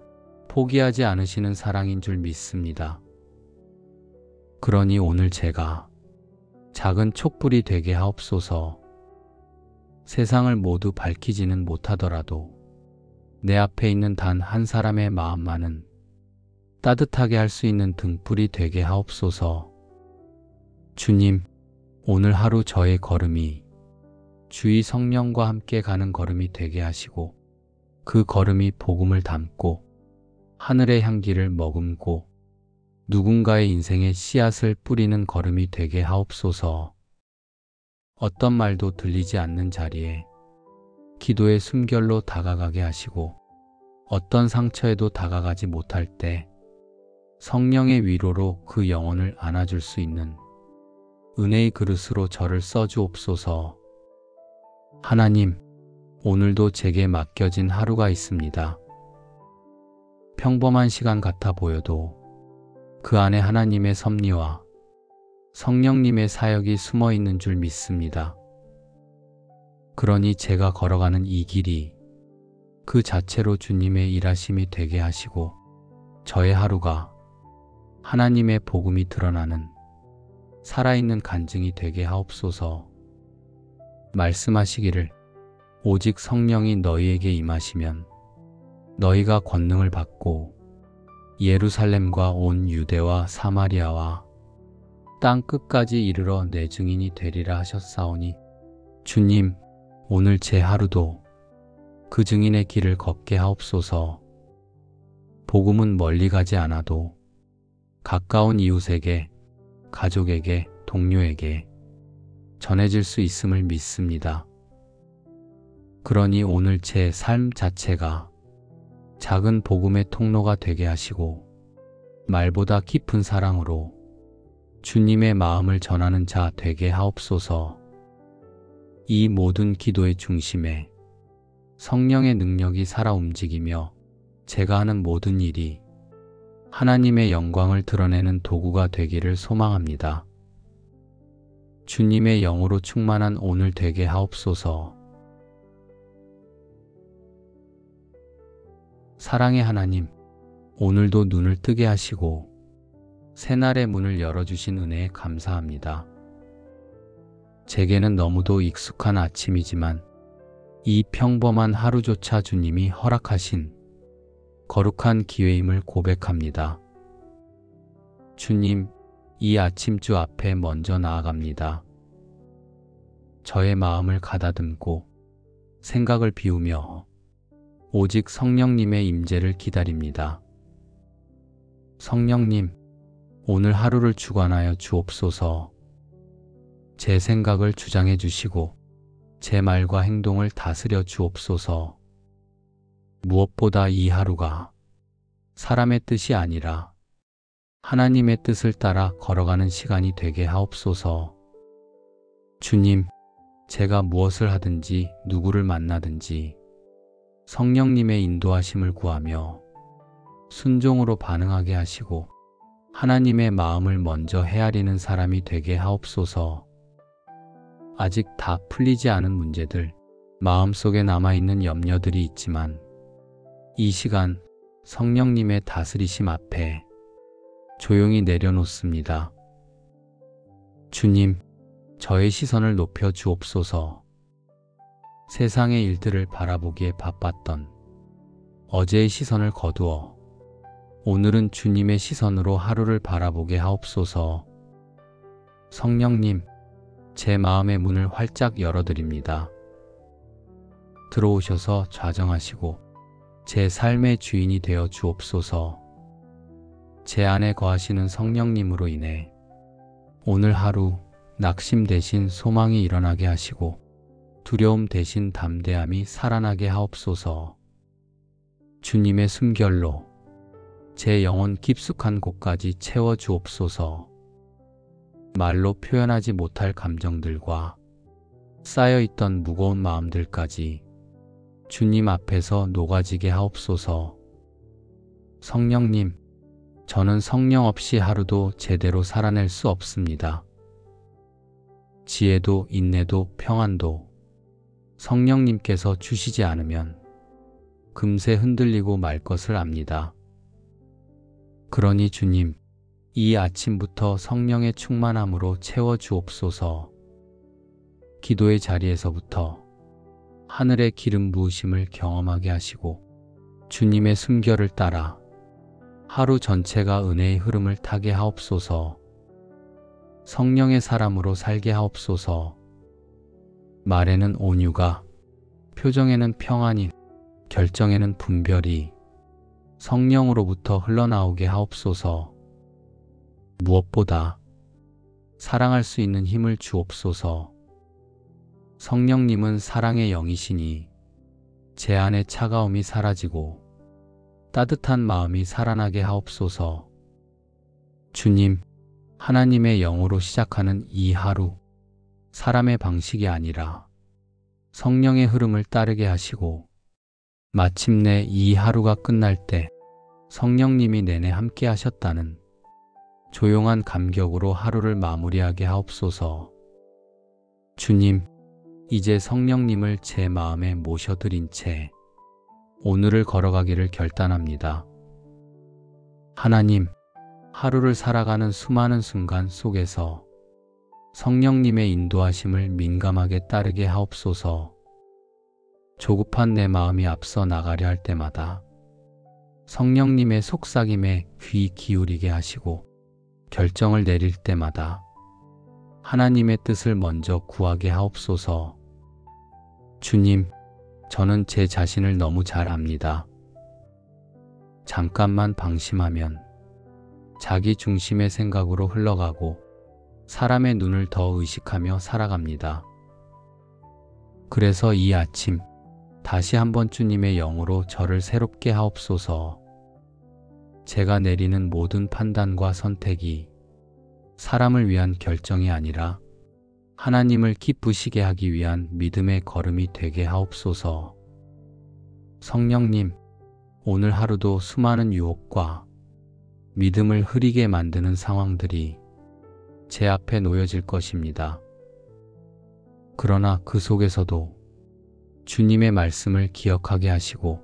Speaker 1: 포기하지 않으시는 사랑인 줄 믿습니다. 그러니 오늘 제가 작은 촛불이 되게 하옵소서. 세상을 모두 밝히지는 못하더라도 내 앞에 있는 단 한 사람의 마음만은 따뜻하게 할 수 있는 등불이 되게 하옵소서. 주님, 오늘 하루 저의 걸음이 주의 성령과 함께 가는 걸음이 되게 하시고 그 걸음이 복음을 담고 하늘의 향기를 머금고 누군가의 인생에 씨앗을 뿌리는 걸음이 되게 하옵소서. 어떤 말도 들리지 않는 자리에 기도의 숨결로 다가가게 하시고 어떤 상처에도 다가가지 못할 때 성령의 위로로 그 영혼을 안아줄 수 있는 은혜의 그릇으로 저를 써주옵소서. 하나님, 오늘도 제게 맡겨진 하루가 있습니다. 평범한 시간 같아 보여도 그 안에 하나님의 섭리와 성령님의 사역이 숨어 있는 줄 믿습니다. 그러니 제가 걸어가는 이 길이 그 자체로 주님의 일하심이 되게 하시고 저의 하루가 하나님의 복음이 드러나는 살아있는 간증이 되게 하옵소서. 말씀하시기를 오직 성령이 너희에게 임하시면 너희가 권능을 받고 예루살렘과 온 유대와 사마리아와 땅 끝까지 이르러 내 증인이 되리라 하셨사오니 주님, 오늘 제 하루도 그 증인의 길을 걷게 하옵소서. 복음은 멀리 가지 않아도 가까운 이웃에게, 가족에게, 동료에게 전해질 수 있음을 믿습니다. 그러니 오늘 제 삶 자체가 작은 복음의 통로가 되게 하시고 말보다 깊은 사랑으로 주님의 마음을 전하는 자 되게 하옵소서. 이 모든 기도의 중심에 성령의 능력이 살아 움직이며 제가 하는 모든 일이 하나님의 영광을 드러내는 도구가 되기를 소망합니다. 주님의 영으로 충만한 오늘 되게 하옵소서. 사랑의 하나님, 오늘도 눈을 뜨게 하시고 새날의 문을 열어주신 은혜에 감사합니다. 제게는 너무도 익숙한 아침이지만 이 평범한 하루조차 주님이 허락하신 거룩한 기회임을 고백합니다. 주님, 이 아침주 앞에 먼저 나아갑니다. 저의 마음을 가다듬고 생각을 비우며 오직 성령님의 임재를 기다립니다. 성령님, 오늘 하루를 주관하여 주옵소서. 제 생각을 주장해 주시고 제 말과 행동을 다스려 주옵소서. 무엇보다 이 하루가 사람의 뜻이 아니라 하나님의 뜻을 따라 걸어가는 시간이 되게 하옵소서. 주님, 제가 무엇을 하든지 누구를 만나든지 성령님의 인도하심을 구하며 순종으로 반응하게 하시고 하나님의 마음을 먼저 헤아리는 사람이 되게 하옵소서. 아직 다 풀리지 않은 문제들, 마음속에 남아있는 염려들이 있지만 이 시간 성령님의 다스리심 앞에 조용히 내려놓습니다. 주님, 저의 시선을 높여 주옵소서. 세상의 일들을 바라보기에 바빴던 어제의 시선을 거두어 오늘은 주님의 시선으로 하루를 바라보게 하옵소서. 성령님, 제 마음의 문을 활짝 열어드립니다. 들어오셔서 좌정하시고 제 삶의 주인이 되어 주옵소서. 제 안에 거하시는 성령님으로 인해 오늘 하루 낙심 대신 소망이 일어나게 하시고 두려움 대신 담대함이 살아나게 하옵소서. 주님의 숨결로 제 영혼 깊숙한 곳까지 채워 주옵소서. 말로 표현하지 못할 감정들과 쌓여있던 무거운 마음들까지 주님 앞에서 녹아지게 하옵소서. 성령님, 저는 성령 없이 하루도 제대로 살아낼 수 없습니다. 지혜도 인내도 평안도 성령님께서 주시지 않으면 금세 흔들리고 말 것을 압니다. 그러니 주님, 이 아침부터 성령의 충만함으로 채워 주옵소서. 기도의 자리에서부터 하늘의 기름 부으심을 경험하게 하시고 주님의 숨결을 따라 하루 전체가 은혜의 흐름을 타게 하옵소서. 성령의 사람으로 살게 하옵소서. 말에는 온유가, 표정에는 평안이, 결정에는 분별이 성령으로부터 흘러나오게 하옵소서. 무엇보다 사랑할 수 있는 힘을 주옵소서. 성령님은 사랑의 영이시니 제 안의 차가움이 사라지고 따뜻한 마음이 살아나게 하옵소서. 주님, 하나님의 영으로 시작하는 이 하루, 사람의 방식이 아니라 성령의 흐름을 따르게 하시고 마침내 이 하루가 끝날 때 성령님이 내내 함께 하셨다는 조용한 감격으로 하루를 마무리하게 하옵소서. 주님, 이제 성령님을 제 마음에 모셔드린 채 오늘을 걸어가기를 결단합니다. 하나님, 하루를 살아가는 수많은 순간 속에서 성령님의 인도하심을 민감하게 따르게 하옵소서. 조급한 내 마음이 앞서 나가려 할 때마다 성령님의 속삭임에 귀 기울이게 하시고, 결정을 내릴 때마다 하나님의 뜻을 먼저 구하게 하옵소서. 주님, 저는 제 자신을 너무 잘 압니다. 잠깐만 방심하면 자기 중심의 생각으로 흘러가고 사람의 눈을 더 의식하며 살아갑니다. 그래서 이 아침 다시 한번 주님의 영으로 저를 새롭게 하옵소서. 제가 내리는 모든 판단과 선택이 사람을 위한 결정이 아니라 하나님을 기쁘시게 하기 위한 믿음의 걸음이 되게 하옵소서. 성령님, 오늘 하루도 수많은 유혹과 믿음을 흐리게 만드는 상황들이 제 앞에 놓여질 것입니다. 그러나 그 속에서도 주님의 말씀을 기억하게 하시고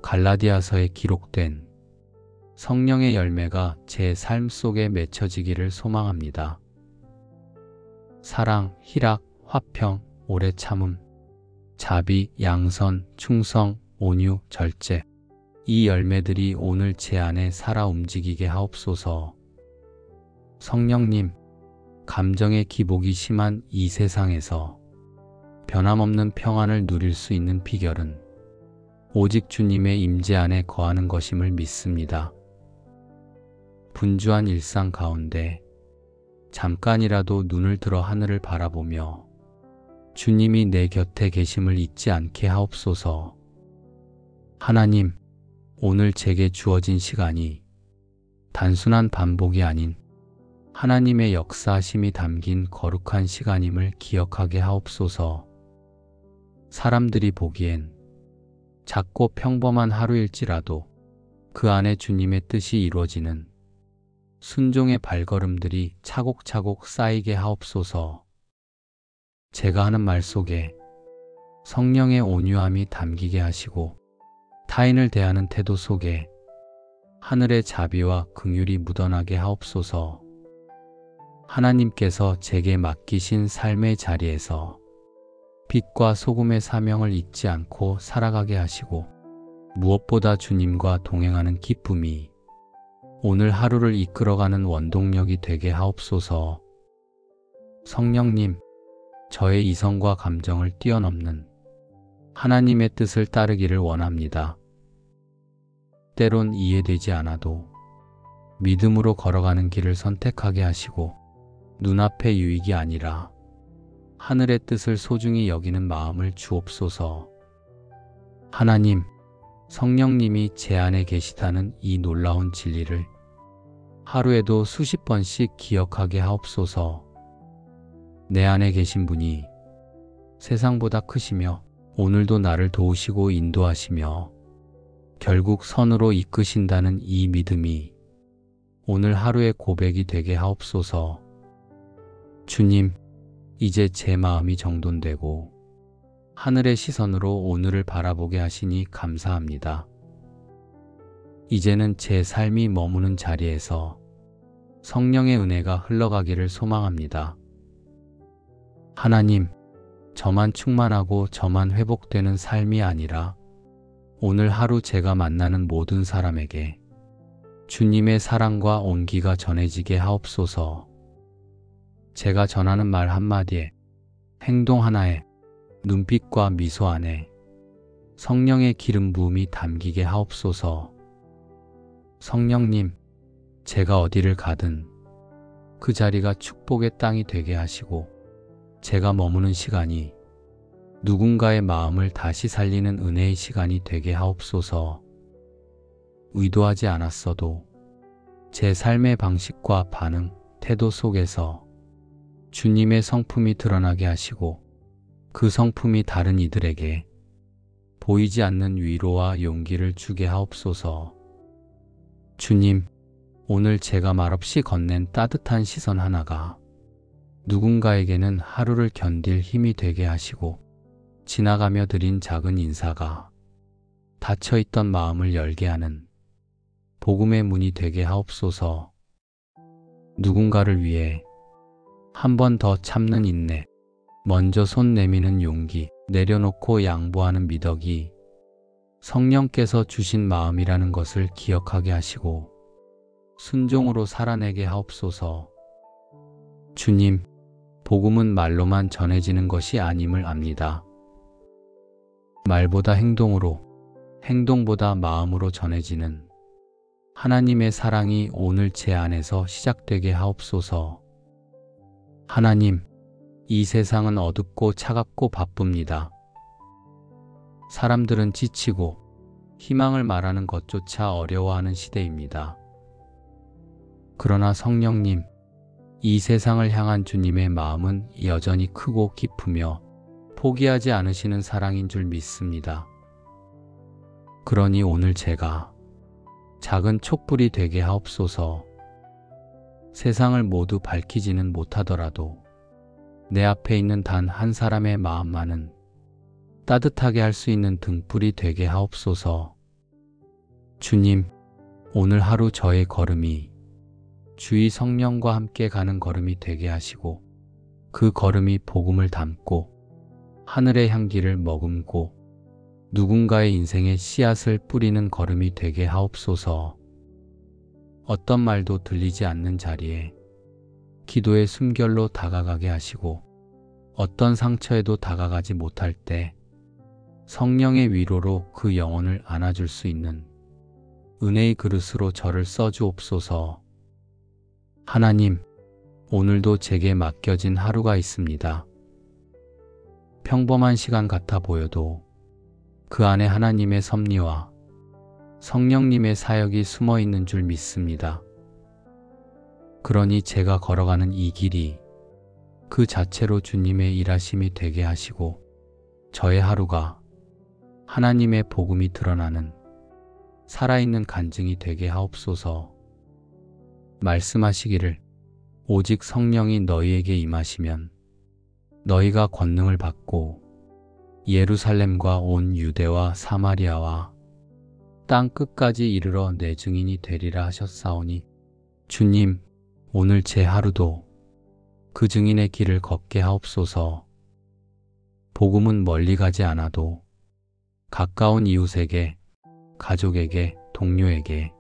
Speaker 1: 갈라디아서에 기록된 성령의 열매가 제 삶 속에 맺혀지기를 소망합니다. 사랑, 희락, 화평, 오래 참음, 자비, 양선, 충성, 온유, 절제. 이 열매들이 오늘 제 안에 살아 움직이게 하옵소서. 성령님, 감정의 기복이 심한 이 세상에서 변함없는 평안을 누릴 수 있는 비결은 오직 주님의 임재 안에 거하는 것임을 믿습니다. 분주한 일상 가운데 잠깐이라도 눈을 들어 하늘을 바라보며 주님이 내 곁에 계심을 잊지 않게 하옵소서. 하나님, 오늘 제게 주어진 시간이 단순한 반복이 아닌 하나님의 역사하심이 담긴 거룩한 시간임을 기억하게 하옵소서. 사람들이 보기엔 작고 평범한 하루일지라도 그 안에 주님의 뜻이 이루어지는 순종의 발걸음들이 차곡차곡 쌓이게 하옵소서. 제가 하는 말 속에 성령의 온유함이 담기게 하시고 타인을 대하는 태도 속에 하늘의 자비와 긍휼이 묻어나게 하옵소서. 하나님께서 제게 맡기신 삶의 자리에서 빛과 소금의 사명을 잊지 않고 살아가게 하시고, 무엇보다 주님과 동행하는 기쁨이 오늘 하루를 이끌어가는 원동력이 되게 하옵소서. 성령님, 저의 이성과 감정을 뛰어넘는 하나님의 뜻을 따르기를 원합니다. 때론 이해되지 않아도 믿음으로 걸어가는 길을 선택하게 하시고, 눈앞의 유익이 아니라 하늘의 뜻을 소중히 여기는 마음을 주옵소서. 하나님, 성령님이 제 안에 계시다는 이 놀라운 진리를 하루에도 수십 번씩 기억하게 하옵소서. 내 안에 계신 분이 세상보다 크시며 오늘도 나를 도우시고 인도하시며 결국 선으로 이끄신다는 이 믿음이 오늘 하루의 고백이 되게 하옵소서. 주님, 이제 제 마음이 정돈되고 하늘의 시선으로 오늘을 바라보게 하시니 감사합니다. 이제는 제 삶이 머무는 자리에서 성령의 은혜가 흘러가기를 소망합니다. 하나님, 저만 충만하고 저만 회복되는 삶이 아니라 오늘 하루 제가 만나는 모든 사람에게 주님의 사랑과 온기가 전해지게 하옵소서. 제가 전하는 말 한마디에, 행동 하나에, 눈빛과 미소 안에 성령의 기름 부음이 담기게 하옵소서. 성령님, 제가 어디를 가든 그 자리가 축복의 땅이 되게 하시고, 제가 머무는 시간이 누군가의 마음을 다시 살리는 은혜의 시간이 되게 하옵소서. 의도하지 않았어도 제 삶의 방식과 반응, 태도 속에서 주님의 성품이 드러나게 하시고, 그 성품이 다른 이들에게 보이지 않는 위로와 용기를 주게 하옵소서. 주님, 오늘 제가 말없이 건넨 따뜻한 시선 하나가 누군가에게는 하루를 견딜 힘이 되게 하시고, 지나가며 드린 작은 인사가 닫혀있던 마음을 열게 하는 복음의 문이 되게 하옵소서. 누군가를 위해 한 번 더 참는 인내, 먼저 손 내미는 용기, 내려놓고 양보하는 미덕이 성령께서 주신 마음이라는 것을 기억하게 하시고 순종으로 살아내게 하옵소서. 주님, 복음은 말로만 전해지는 것이 아님을 압니다. 말보다 행동으로, 행동보다 마음으로 전해지는 하나님의 사랑이 오늘 제 안에서 시작되게 하옵소서. 하나님, 이 세상은 어둡고 차갑고 바쁩니다. 사람들은 지치고 희망을 말하는 것조차 어려워하는 시대입니다. 그러나 성령님, 이 세상을 향한 주님의 마음은 여전히 크고 깊으며 포기하지 않으시는 사랑인 줄 믿습니다. 그러니 오늘 제가 작은 촛불이 되게 하옵소서. 세상을 모두 밝히지는 못하더라도 내 앞에 있는 단 한 사람의 마음만은 따뜻하게 할 수 있는 등불이 되게 하옵소서. 주님, 오늘 하루 저의 걸음이 주의 성령과 함께 가는 걸음이 되게 하시고 그 걸음이 복음을 담고 하늘의 향기를 머금고 누군가의 인생에 씨앗을 뿌리는 걸음이 되게 하옵소서. 어떤 말도 들리지 않는 자리에 기도의 숨결로 다가가게 하시고 어떤 상처에도 다가가지 못할 때 성령의 위로로 그 영혼을 안아줄 수 있는 은혜의 그릇으로 저를 써주옵소서. 하나님, 오늘도 제게 맡겨진 하루가 있습니다. 평범한 시간 같아 보여도 그 안에 하나님의 섭리와 성령님의 사역이 숨어 있는 줄 믿습니다. 그러니 제가 걸어가는 이 길이 그 자체로 주님의 일하심이 되게 하시고 저의 하루가 하나님의 복음이 드러나는 살아있는 간증이 되게 하옵소서. 말씀하시기를 오직 성령이 너희에게 임하시면 너희가 권능을 받고 예루살렘과 온 유대와 사마리아와 땅 끝까지 이르러 내 증인이 되리라 하셨사오니 주님, 오늘 제 하루도 그 증인의 길을 걷게 하옵소서. 복음은 멀리 가지 않아도 가까운 이웃에게, 가족에게, 동료에게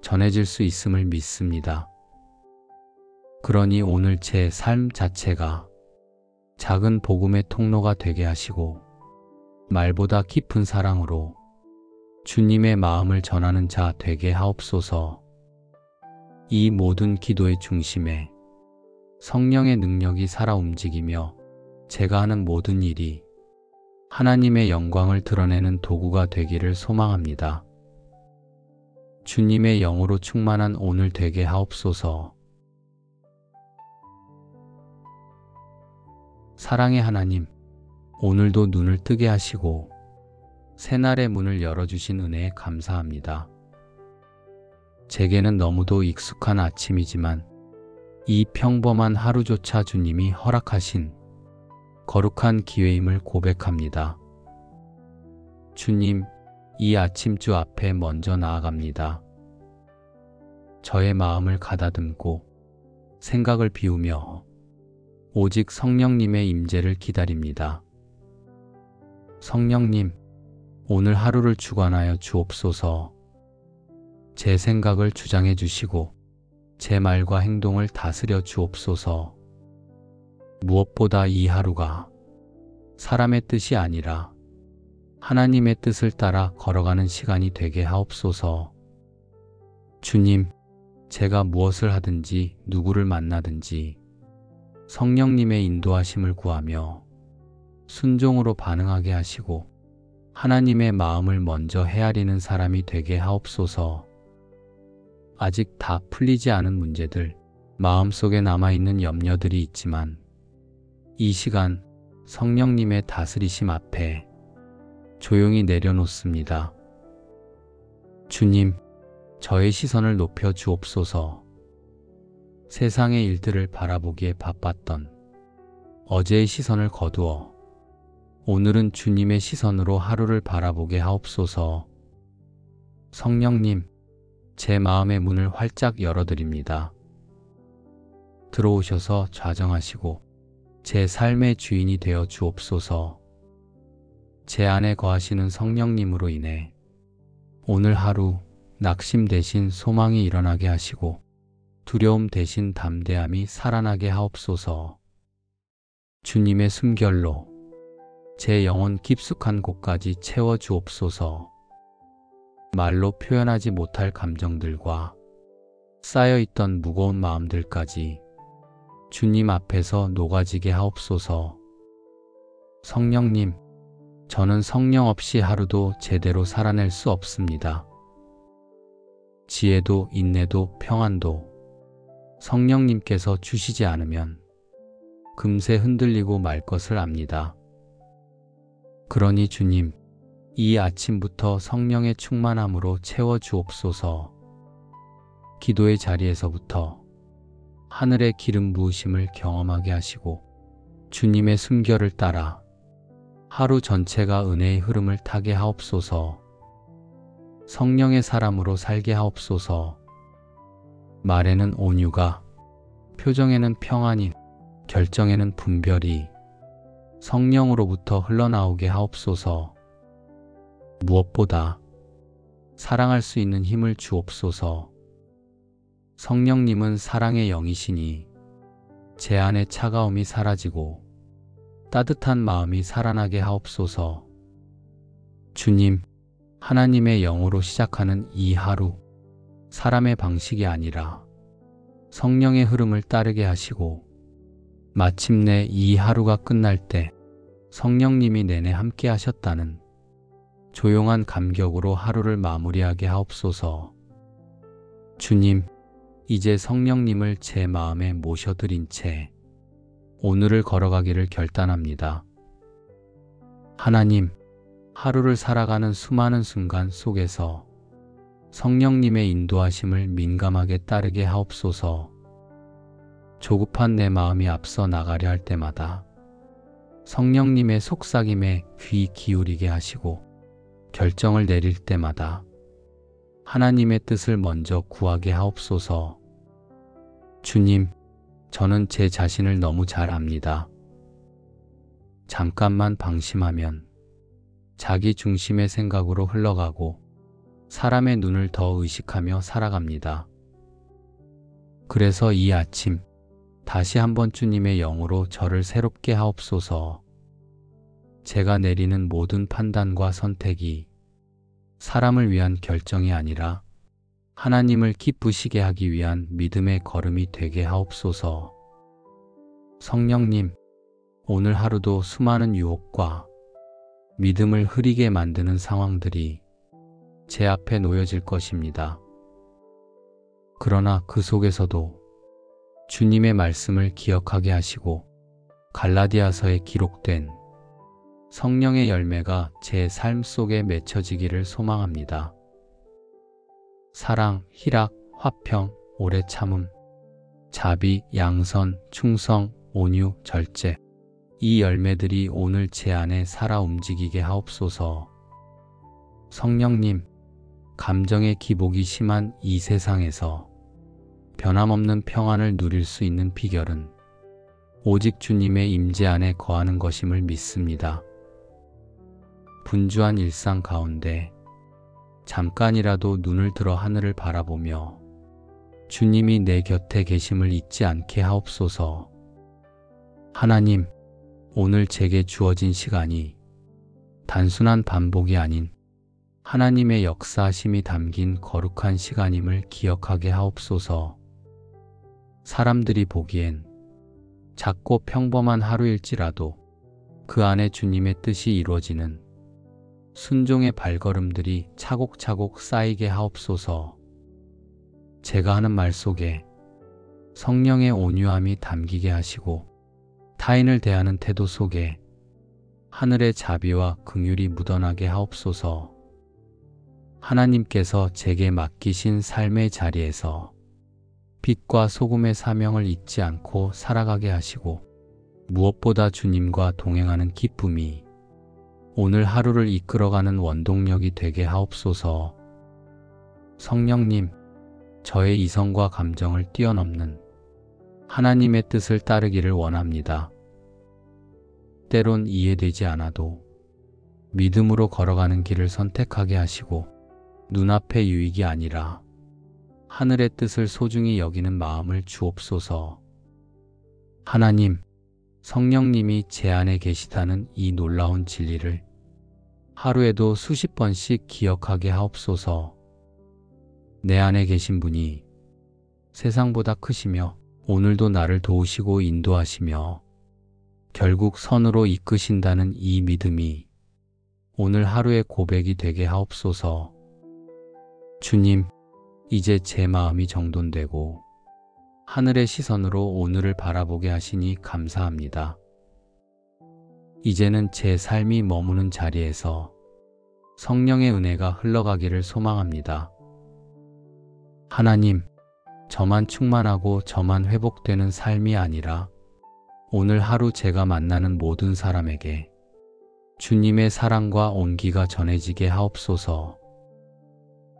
Speaker 1: 전해질 수 있음을 믿습니다. 그러니 오늘 제 삶 자체가 작은 복음의 통로가 되게 하시고 말보다 깊은 사랑으로 주님의 마음을 전하는 자 되게 하옵소서. 이 모든 기도의 중심에 성령의 능력이 살아 움직이며 제가 하는 모든 일이 하나님의 영광을 드러내는 도구가 되기를 소망합니다. 주님의 영으로 충만한 오늘 되게 하옵소서. 사랑의 하나님, 오늘도 눈을 뜨게 하시고 새날의 문을 열어주신 은혜에 감사합니다. 제게는 너무도 익숙한 아침이지만 이 평범한 하루조차 주님이 허락하신 거룩한 기회임을 고백합니다. 주님, 이 아침주 앞에 먼저 나아갑니다. 저의 마음을 가다듬고 생각을 비우며 오직 성령님의 임재를 기다립니다. 성령님, 오늘 하루를 주관하여 주옵소서. 제 생각을 주장해 주시고 제 말과 행동을 다스려 주옵소서. 무엇보다 이 하루가 사람의 뜻이 아니라 하나님의 뜻을 따라 걸어가는 시간이 되게 하옵소서. 주님, 제가 무엇을 하든지 누구를 만나든지 성령님의 인도하심을 구하며 순종으로 반응하게 하시고 하나님의 마음을 먼저 헤아리는 사람이 되게 하옵소서. 아직 다 풀리지 않은 문제들, 마음속에 남아있는 염려들이 있지만 이 시간 성령님의 다스리심 앞에 조용히 내려놓습니다. 주님, 저의 시선을 높여 주옵소서. 세상의 일들을 바라보기에 바빴던 어제의 시선을 거두어 오늘은 주님의 시선으로 하루를 바라보게 하옵소서. 성령님, 제 마음의 문을 활짝 열어드립니다. 들어오셔서 좌정하시고 제 삶의 주인이 되어 주옵소서. 제 안에 거하시는 성령님으로 인해 오늘 하루 낙심 대신 소망이 일어나게 하시고 두려움 대신 담대함이 살아나게 하옵소서. 주님의 숨결로 제 영혼 깊숙한 곳까지 채워 주옵소서. 말로 표현하지 못할 감정들과 쌓여있던 무거운 마음들까지 주님 앞에서 녹아지게 하옵소서. 성령님, 저는 성령 없이 하루도 제대로 살아낼 수 없습니다. 지혜도 인내도 평안도 성령님께서 주시지 않으면 금세 흔들리고 말 것을 압니다. 그러니 주님, 이 아침부터 성령의 충만함으로 채워 주옵소서. 기도의 자리에서부터 하늘의 기름 부으심을 경험하게 하시고 주님의 숨결을 따라 하루 전체가 은혜의 흐름을 타게 하옵소서. 성령의 사람으로 살게 하옵소서. 말에는 온유가, 표정에는 평안이, 결정에는 분별이 성령으로부터 흘러나오게 하옵소서. 무엇보다 사랑할 수 있는 힘을 주옵소서. 성령님은 사랑의 영이시니 제 안의 차가움이 사라지고 따뜻한 마음이 살아나게 하옵소서. 주님, 하나님의 영으로 시작하는 이 하루, 사람의 방식이 아니라 성령의 흐름을 따르게 하시고 마침내 이 하루가 끝날 때 성령님이 내내 함께 하셨다는 조용한 감격으로 하루를 마무리하게 하옵소서. 주님, 이제 성령님을 제 마음에 모셔드린 채 오늘을 걸어가기를 결단합니다. 하나님, 하루를 살아가는 수많은 순간 속에서 성령님의 인도하심을 민감하게 따르게 하옵소서. 조급한 내 마음이 앞서 나가려 할 때마다 성령님의 속삭임에 귀 기울이게 하시고 결정을 내릴 때마다 하나님의 뜻을 먼저 구하게 하옵소서. 주님, 저는 제 자신을 너무 잘 압니다. 잠깐만 방심하면 자기 중심의 생각으로 흘러가고 사람의 눈을 더 의식하며 살아갑니다. 그래서 이 아침 다시 한번 주님의 영으로 저를 새롭게 하옵소서. 제가 내리는 모든 판단과 선택이 사람을 위한 결정이 아니라 하나님을 기쁘시게 하기 위한 믿음의 걸음이 되게 하옵소서. 성령님, 오늘 하루도 수많은 유혹과 믿음을 흐리게 만드는 상황들이 제 앞에 놓여질 것입니다. 그러나 그 속에서도 주님의 말씀을 기억하게 하시고 갈라디아서에 기록된 성령의 열매가 제 삶 속에 맺혀지기를 소망합니다. 사랑, 희락, 화평, 오래 참음, 자비, 양선, 충성, 온유, 절제. 이 열매들이 오늘 제 안에 살아 움직이게 하옵소서. 성령님, 감정의 기복이 심한 이 세상에서 변함없는 평안을 누릴 수 있는 비결은 오직 주님의 임재 안에 거하는 것임을 믿습니다. 분주한 일상 가운데 잠깐이라도 눈을 들어 하늘을 바라보며 주님이 내 곁에 계심을 잊지 않게 하옵소서. 하나님, 오늘 제게 주어진 시간이 단순한 반복이 아닌 하나님의 역사하심이 담긴 거룩한 시간임을 기억하게 하옵소서. 사람들이 보기엔 작고 평범한 하루일지라도 그 안에 주님의 뜻이 이루어지는 순종의 발걸음들이 차곡차곡 쌓이게 하옵소서. 제가 하는 말 속에 성령의 온유함이 담기게 하시고 타인을 대하는 태도 속에 하늘의 자비와 긍휼이 묻어나게 하옵소서. 하나님께서 제게 맡기신 삶의 자리에서 빛과 소금의 사명을 잊지 않고 살아가게 하시고 무엇보다 주님과 동행하는 기쁨이 오늘 하루를 이끌어가는 원동력이 되게 하옵소서. 성령님, 저의 이성과 감정을 뛰어넘는 하나님의 뜻을 따르기를 원합니다. 때론 이해되지 않아도 믿음으로 걸어가는 길을 선택하게 하시고 눈앞의 유익이 아니라 하늘의 뜻을 소중히 여기는 마음을 주옵소서. 하나님, 성령님이 제 안에 계시다는 이 놀라운 진리를 하루에도 수십 번씩 기억하게 하옵소서. 내 안에 계신 분이 세상보다 크시며 오늘도 나를 도우시고 인도하시며 결국 선으로 이끄신다는 이 믿음이 오늘 하루의 고백이 되게 하옵소서. 주님, 이제 제 마음이 정돈되고 하늘의 시선으로 오늘을 바라보게 하시니 감사합니다. 이제는 제 삶이 머무는 자리에서 성령의 은혜가 흘러가기를 소망합니다. 하나님, 저만 충만하고 저만 회복되는 삶이 아니라 오늘 하루 제가 만나는 모든 사람에게 주님의 사랑과 온기가 전해지게 하옵소서.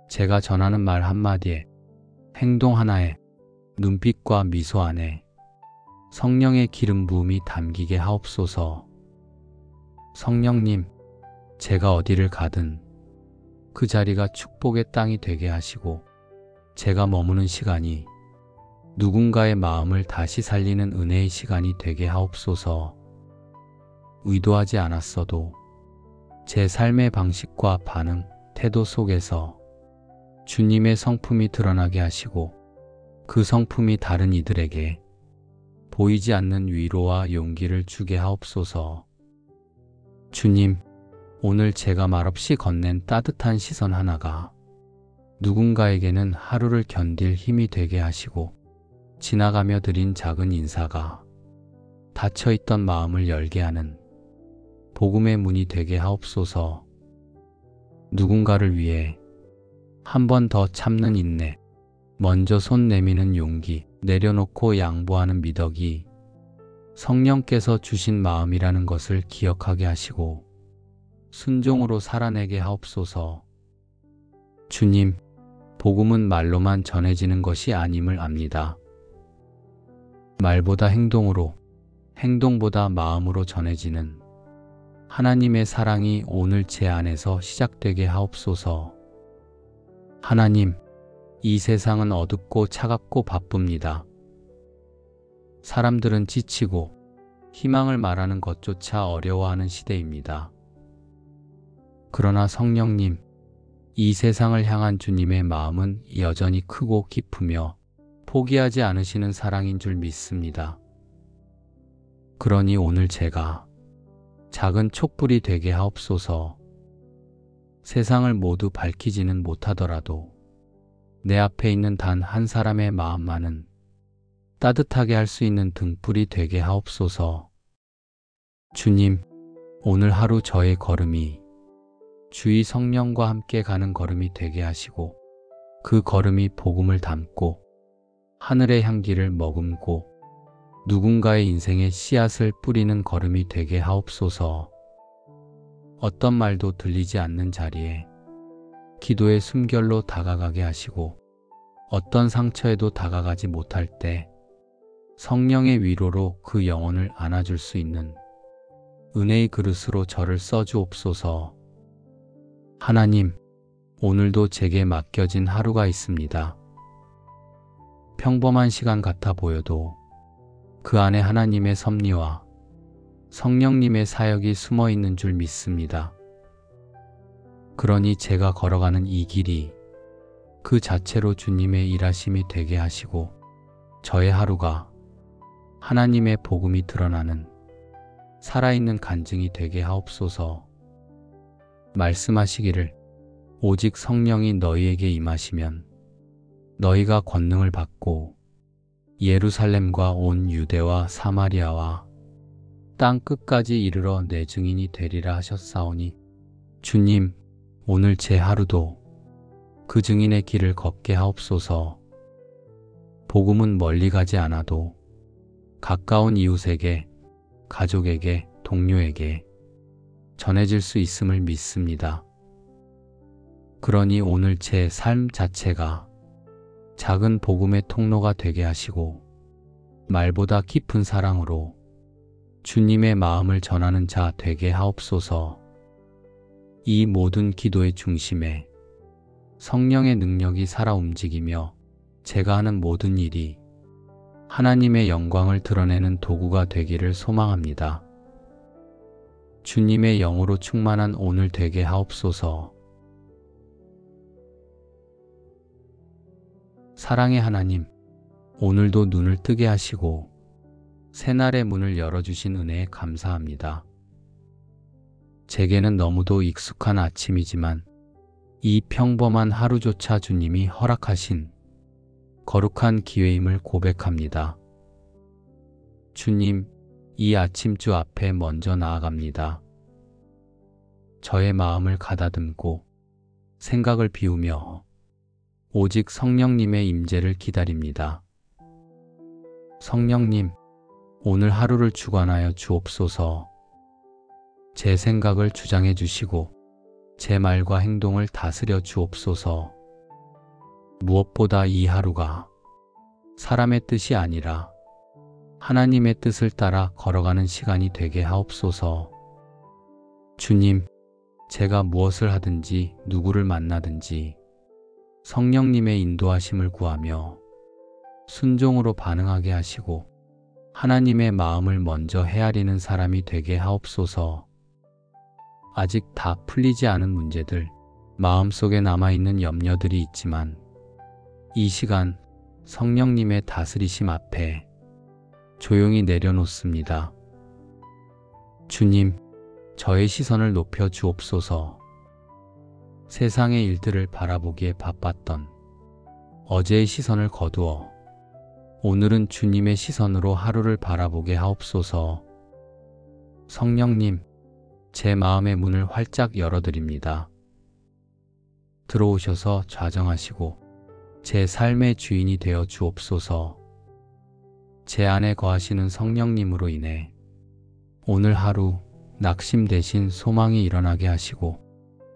Speaker 1: 제가 전하는 말 한마디에, 행동 하나에, 눈빛과 미소 안에 성령의 기름 부음이 담기게 하옵소서. 성령님, 제가 어디를 가든 그 자리가 축복의 땅이 되게 하시고 제가 머무는 시간이 누군가의 마음을 다시 살리는 은혜의 시간이 되게 하옵소서. 의도하지 않았어도 제 삶의 방식과 반응, 태도 속에서 주님의 성품이 드러나게 하시고 그 성품이 다른 이들에게 보이지 않는 위로와 용기를 주게 하옵소서. 주님, 오늘 제가 말없이 건넨 따뜻한 시선 하나가 누군가에게는 하루를 견딜 힘이 되게 하시고 지나가며 드린 작은 인사가 닫혀있던 마음을 열게 하는 복음의 문이 되게 하옵소서. 누군가를 위해 한 번 더 참는 인내, 먼저 손 내미는 용기, 내려놓고 양보하는 미덕이 성령께서 주신 마음이라는 것을 기억하게 하시고 순종으로 살아내게 하옵소서. 주님, 복음은 말로만 전해지는 것이 아님을 압니다. 말보다 행동으로, 행동보다 마음으로 전해지는 하나님의 사랑이 오늘 제 안에서 시작되게 하옵소서. 하나님, 이 세상은 어둡고 차갑고 바쁩니다. 사람들은 지치고 희망을 말하는 것조차 어려워하는 시대입니다. 그러나 성령님, 이 세상을 향한 주님의 마음은 여전히 크고 깊으며 포기하지 않으시는 사랑인 줄 믿습니다. 그러니 오늘 제가 작은 촛불이 되게 하옵소서. 세상을 모두 밝히지는 못하더라도 내 앞에 있는 단 한 사람의 마음만은 따뜻하게 할 수 있는 등불이 되게 하옵소서. 주님, 오늘 하루 저의 걸음이 주의 성령과 함께 가는 걸음이 되게 하시고 그 걸음이 복음을 담고 하늘의 향기를 머금고 누군가의 인생에 씨앗을 뿌리는 걸음이 되게 하옵소서. 어떤 말도 들리지 않는 자리에 기도의 숨결로 다가가게 하시고 어떤 상처에도 다가가지 못할 때 성령의 위로로 그 영혼을 안아줄 수 있는 은혜의 그릇으로 저를 써주옵소서. 하나님, 오늘도 제게 맡겨진 하루가 있습니다. 평범한 시간 같아 보여도 그 안에 하나님의 섭리와 성령님의 사역이 숨어 있는 줄 믿습니다. 그러니 제가 걸어가는 이 길이 그 자체로 주님의 일하심이 되게 하시고 저의 하루가 하나님의 복음이 드러나는 살아있는 간증이 되게 하옵소서. 말씀하시기를 오직 성령이 너희에게 임하시면 너희가 권능을 받고 예루살렘과 온 유대와 사마리아와 땅 끝까지 이르러 내 증인이 되리라 하셨사오니 주님, 오늘 제 하루도 그 증인의 길을 걷게 하옵소서. 복음은 멀리 가지 않아도 가까운 이웃에게, 가족에게, 동료에게 전해질 수 있음을 믿습니다. 그러니 오늘 제 삶 자체가 작은 복음의 통로가 되게 하시고 말보다 깊은 사랑으로 주님의 마음을 전하는 자 되게 하옵소서. 이 모든 기도의 중심에 성령의 능력이 살아 움직이며 제가 하는 모든 일이 하나님의 영광을 드러내는 도구가 되기를 소망합니다. 주님의 영으로 충만한 오늘 되게 하옵소서. 사랑의 하나님, 오늘도 눈을 뜨게 하시고 새날의 문을 열어주신 은혜에 감사합니다. 제게는 너무도 익숙한 아침이지만 이 평범한 하루조차 주님이 허락하신 거룩한 기회임을 고백합니다. 주님, 이 아침주 앞에 먼저 나아갑니다. 저의 마음을 가다듬고 생각을 비우며 오직 성령님의 임재를 기다립니다. 성령님, 오늘 하루를 주관하여 주옵소서. 제 생각을 주장해 주시고 제 말과 행동을 다스려 주옵소서. 무엇보다 이 하루가 사람의 뜻이 아니라 하나님의 뜻을 따라 걸어가는 시간이 되게 하옵소서. 주님, 제가 무엇을 하든지 누구를 만나든지 성령님의 인도하심을 구하며 순종으로 반응하게 하시고 하나님의 마음을 먼저 헤아리는 사람이 되게 하옵소서. 아직 다 풀리지 않은 문제들, 마음속에 남아있는 염려들이 있지만 이 시간 성령님의 다스리심 앞에 조용히 내려놓습니다. 주님, 저의 시선을 높여 주옵소서. 세상의 일들을 바라보기에 바빴던 어제의 시선을 거두어 오늘은 주님의 시선으로 하루를 바라보게 하옵소서. 성령님, 제 마음의 문을 활짝 열어드립니다. 들어오셔서 좌정하시고 제 삶의 주인이 되어 주옵소서. 제 안에 거하시는 성령님으로 인해 오늘 하루 낙심 대신 소망이 일어나게 하시고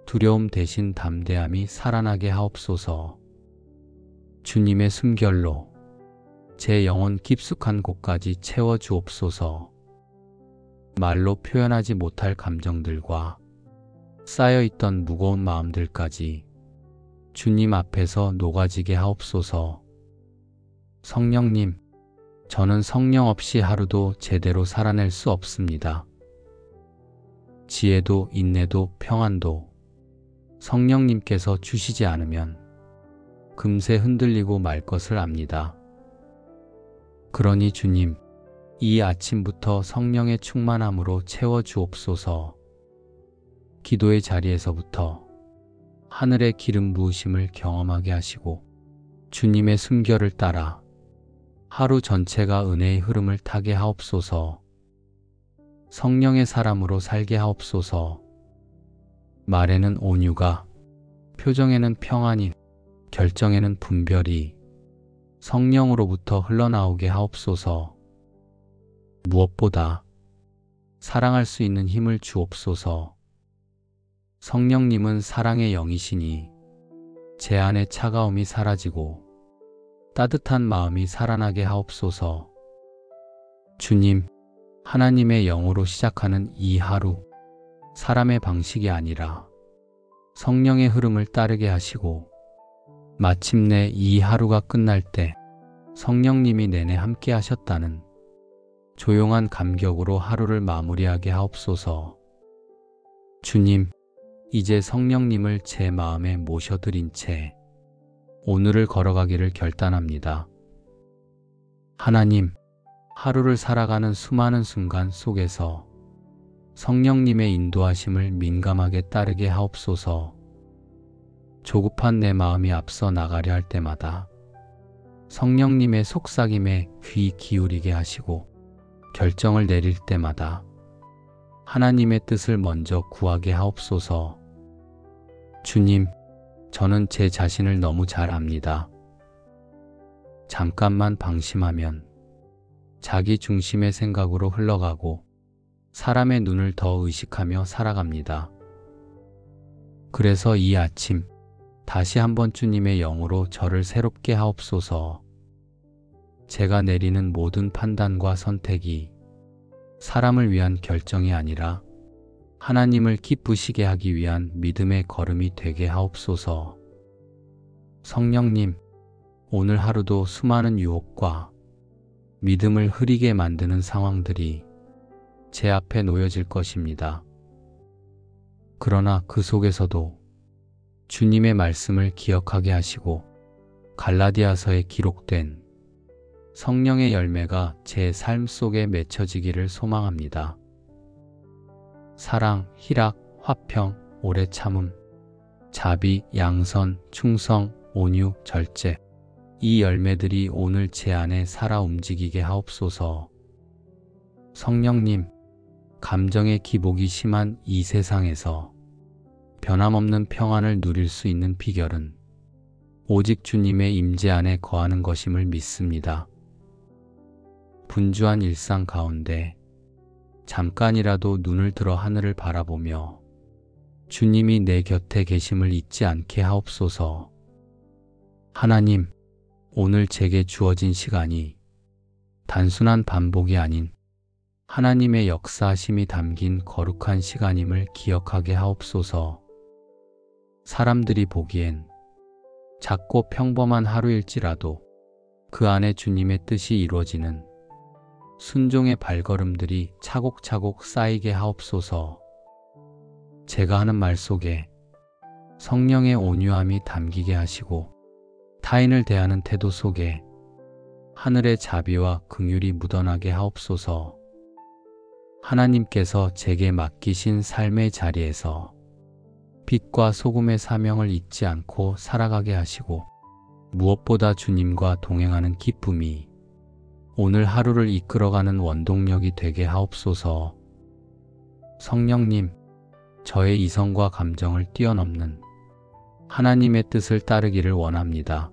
Speaker 1: 두려움 대신 담대함이 살아나게 하옵소서. 주님의 숨결로 제 영혼 깊숙한 곳까지 채워 주옵소서. 말로 표현하지 못할 감정들과 쌓여있던 무거운 마음들까지 주님 앞에서 녹아지게 하옵소서. 성령님, 저는 성령 없이 하루도 제대로 살아낼 수 없습니다. 지혜도 인내도 평안도 성령님께서 주시지 않으면 금세 흔들리고 말 것을 압니다. 그러니 주님, 이 아침부터 성령의 충만함으로 채워 주옵소서. 기도의 자리에서부터 하늘의 기름 부으심을 경험하게 하시고 주님의 숨결을 따라 하루 전체가 은혜의 흐름을 타게 하옵소서. 성령의 사람으로 살게 하옵소서. 말에는 온유가, 표정에는 평안이, 결정에는 분별이 성령으로부터 흘러나오게 하옵소서. 무엇보다 사랑할 수 있는 힘을 주옵소서. 성령님은 사랑의 영이시니 제 안의 차가움이 사라지고 따뜻한 마음이 살아나게 하옵소서. 주님, 하나님의 영으로 시작하는 이 하루, 사람의 방식이 아니라 성령의 흐름을 따르게 하시고 마침내 이 하루가 끝날 때 성령님이 내내 함께 하셨다는 조용한 감격으로 하루를 마무리하게 하옵소서. 주님, 이제 성령님을 제 마음에 모셔드린 채 오늘을 걸어가기를 결단합니다. 하나님, 하루를 살아가는 수많은 순간 속에서 성령님의 인도하심을 민감하게 따르게 하옵소서. 조급한 내 마음이 앞서 나가려 할 때마다 성령님의 속삭임에 귀 기울이게 하시고 결정을 내릴 때마다 하나님의 뜻을 먼저 구하게 하옵소서. 주님, 저는 제 자신을 너무 잘 압니다. 잠깐만 방심하면 자기 중심의 생각으로 흘러가고 사람의 눈을 더 의식하며 살아갑니다. 그래서 이 아침 다시 한번 주님의 영으로 저를 새롭게 하옵소서. 제가 내리는 모든 판단과 선택이 사람을 위한 결정이 아니라 하나님을 기쁘시게 하기 위한 믿음의 걸음이 되게 하옵소서. 성령님, 오늘 하루도 수많은 유혹과 믿음을 흐리게 만드는 상황들이 제 앞에 놓여질 것입니다. 그러나 그 속에서도 주님의 말씀을 기억하게 하시고 갈라디아서에 기록된 성령의 열매가 제 삶 속에 맺혀지기를 소망합니다. 사랑, 희락, 화평, 오래 참음, 자비, 양선, 충성, 온유, 절제. 이 열매들이 오늘 제 안에 살아 움직이게 하옵소서. 성령님, 감정의 기복이 심한 이 세상에서 변함없는 평안을 누릴 수 있는 비결은 오직 주님의 임재 안에 거하는 것임을 믿습니다. 분주한 일상 가운데 잠깐이라도 눈을 들어 하늘을 바라보며 주님이 내 곁에 계심을 잊지 않게 하옵소서. 하나님, 오늘 제게 주어진 시간이 단순한 반복이 아닌 하나님의 역사하심이 담긴 거룩한 시간임을 기억하게 하옵소서. 사람들이 보기엔 작고 평범한 하루일지라도 그 안에 주님의 뜻이 이루어지는 순종의 발걸음들이 차곡차곡 쌓이게 하옵소서. 제가 하는 말 속에 성령의 온유함이 담기게 하시고 타인을 대하는 태도 속에 하늘의 자비와 긍휼이 묻어나게 하옵소서. 하나님께서 제게 맡기신 삶의 자리에서 빛과 소금의 사명을 잊지 않고 살아가게 하시고 무엇보다 주님과 동행하는 기쁨이 오늘 하루를 이끌어가는 원동력이 되게 하옵소서. 성령님, 저의 이성과 감정을 뛰어넘는 하나님의 뜻을 따르기를 원합니다.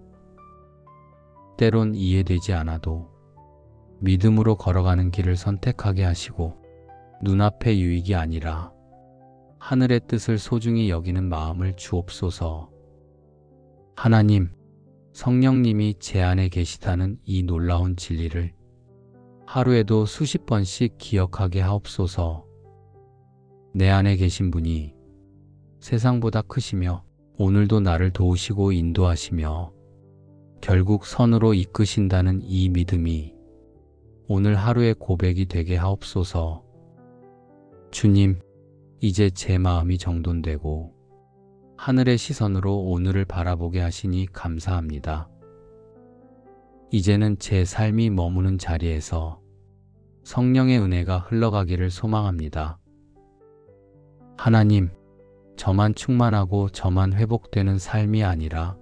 Speaker 1: 때론 이해되지 않아도 믿음으로 걸어가는 길을 선택하게 하시고 눈앞의 유익이 아니라 하늘의 뜻을 소중히 여기는 마음을 주옵소서. 하나님, 성령님이 제 안에 계시다는 이 놀라운 진리를 하루에도 수십 번씩 기억하게 하옵소서. 내 안에 계신 분이 세상보다 크시며 오늘도 나를 도우시고 인도하시며 결국 선으로 이끄신다는 이 믿음이 오늘 하루의 고백이 되게 하옵소서. 주님, 이제 제 마음이 정돈되고 하늘의 시선으로 오늘을 바라보게 하시니 감사합니다. 이제는 제 삶이 머무는 자리에서 성령의 은혜가 흘러가기를 소망합니다. 하나님, 저만 충만하고 저만 회복되는 삶이 아니라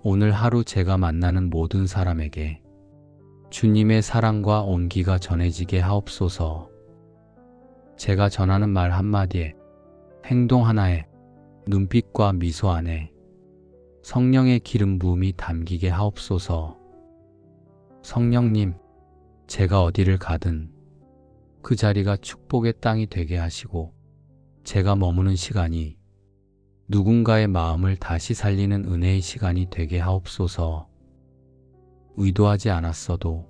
Speaker 1: 오늘 하루 제가 만나는 모든 사람에게 주님의 사랑과 온기가 전해지게 하옵소서. 제가 전하는 말 한마디에, 행동 하나에, 눈빛과 미소 안에 성령의 기름 부음이 담기게 하옵소서. 성령님, 제가 어디를 가든 그 자리가 축복의 땅이 되게 하시고 제가 머무는 시간이 누군가의 마음을 다시 살리는 은혜의 시간이 되게 하옵소서. 의도하지 않았어도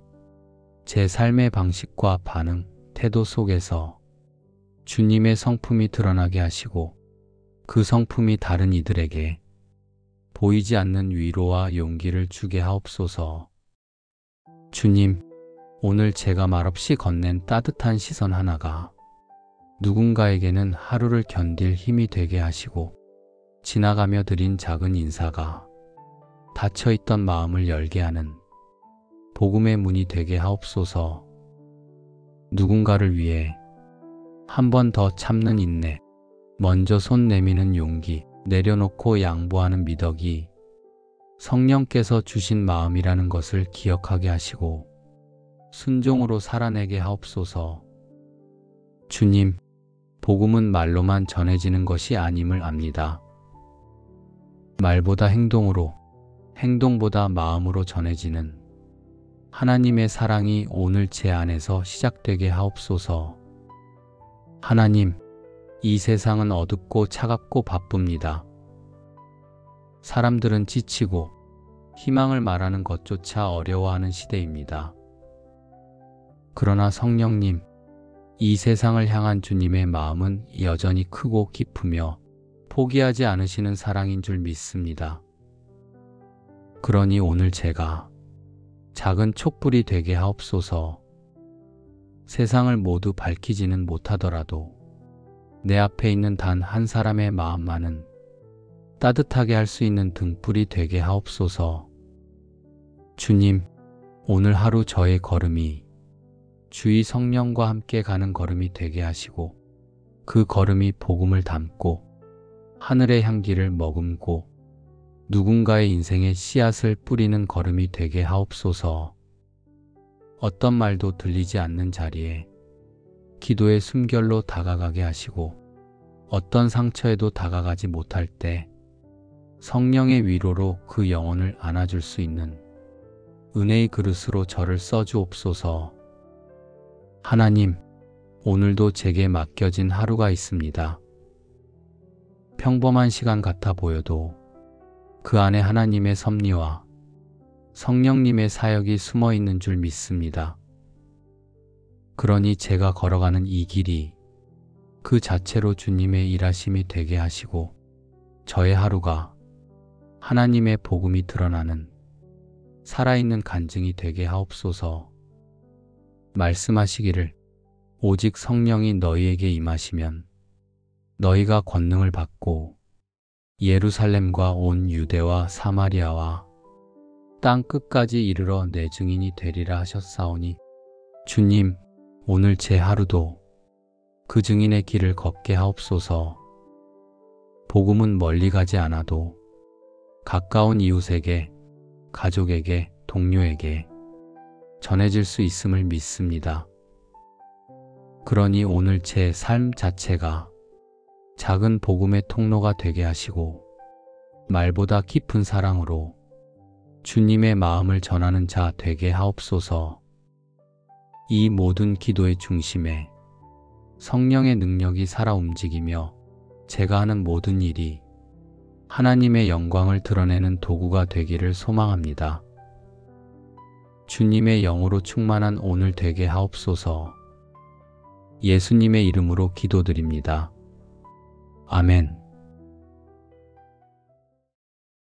Speaker 1: 제 삶의 방식과 반응, 태도 속에서 주님의 성품이 드러나게 하시고 그 성품이 다른 이들에게 보이지 않는 위로와 용기를 주게 하옵소서. 주님, 오늘 제가 말없이 건넨 따뜻한 시선 하나가 누군가에게는 하루를 견딜 힘이 되게 하시고 지나가며 드린 작은 인사가 닫혀있던 마음을 열게 하는 복음의 문이 되게 하옵소서. 누군가를 위해 한 번 더 참는 인내, 먼저 손 내미는 용기, 내려놓고 양보하는 미덕이 성령께서 주신 마음이라는 것을 기억하게 하시고 순종으로 살아내게 하옵소서. 주님, 복음은 말로만 전해지는 것이 아님을 압니다. 말보다 행동으로, 행동보다 마음으로 전해지는 하나님의 사랑이 오늘 제 안에서 시작되게 하옵소서. 하나님, 이 세상은 어둡고 차갑고 바쁩니다. 사람들은 지치고 희망을 말하는 것조차 어려워하는 시대입니다. 그러나 성령님, 이 세상을 향한 주님의 마음은 여전히 크고 깊으며 포기하지 않으시는 사랑인 줄 믿습니다. 그러니 오늘 제가 작은 촛불이 되게 하옵소서. 세상을 모두 밝히지는 못하더라도 내 앞에 있는 단 한 사람의 마음만은 따뜻하게 할 수 있는 등불이 되게 하옵소서. 주님, 오늘 하루 저의 걸음이 주의 성령과 함께 가는 걸음이 되게 하시고 그 걸음이 복음을 담고 하늘의 향기를 머금고 누군가의 인생에 씨앗을 뿌리는 걸음이 되게 하옵소서. 어떤 말도 들리지 않는 자리에 기도의 숨결로 다가가게 하시고 어떤 상처에도 다가가지 못할 때 성령의 위로로 그 영혼을 안아줄 수 있는 은혜의 그릇으로 저를 써주옵소서. 하나님, 오늘도 제게 맡겨진 하루가 있습니다. 평범한 시간 같아 보여도 그 안에 하나님의 섭리와 성령님의 사역이 숨어 있는 줄 믿습니다. 그러니 제가 걸어가는 이 길이 그 자체로 주님의 일하심이 되게 하시고 저의 하루가 하나님의 복음이 드러나는 살아있는 간증이 되게 하옵소서. 말씀하시기를 오직 성령이 너희에게 임하시면 너희가 권능을 받고 예루살렘과 온 유대와 사마리아와 땅 끝까지 이르러 내 증인이 되리라 하셨사오니 주님, 오늘 제 하루도 그 증인의 길을 걷게 하옵소서. 복음은 멀리 가지 않아도 가까운 이웃에게, 가족에게, 동료에게 전해질 수 있음을 믿습니다. 그러니 오늘 제 삶 자체가 작은 복음의 통로가 되게 하시고 말보다 깊은 사랑으로 주님의 마음을 전하는 자 되게 하옵소서. 이 모든 기도의 중심에 성령의 능력이 살아 움직이며 제가 하는 모든 일이 하나님의 영광을 드러내는 도구가 되기를 소망합니다. 주님의 영으로 충만한 오늘 되게 하옵소서. 예수님의 이름으로 기도드립니다. 아멘.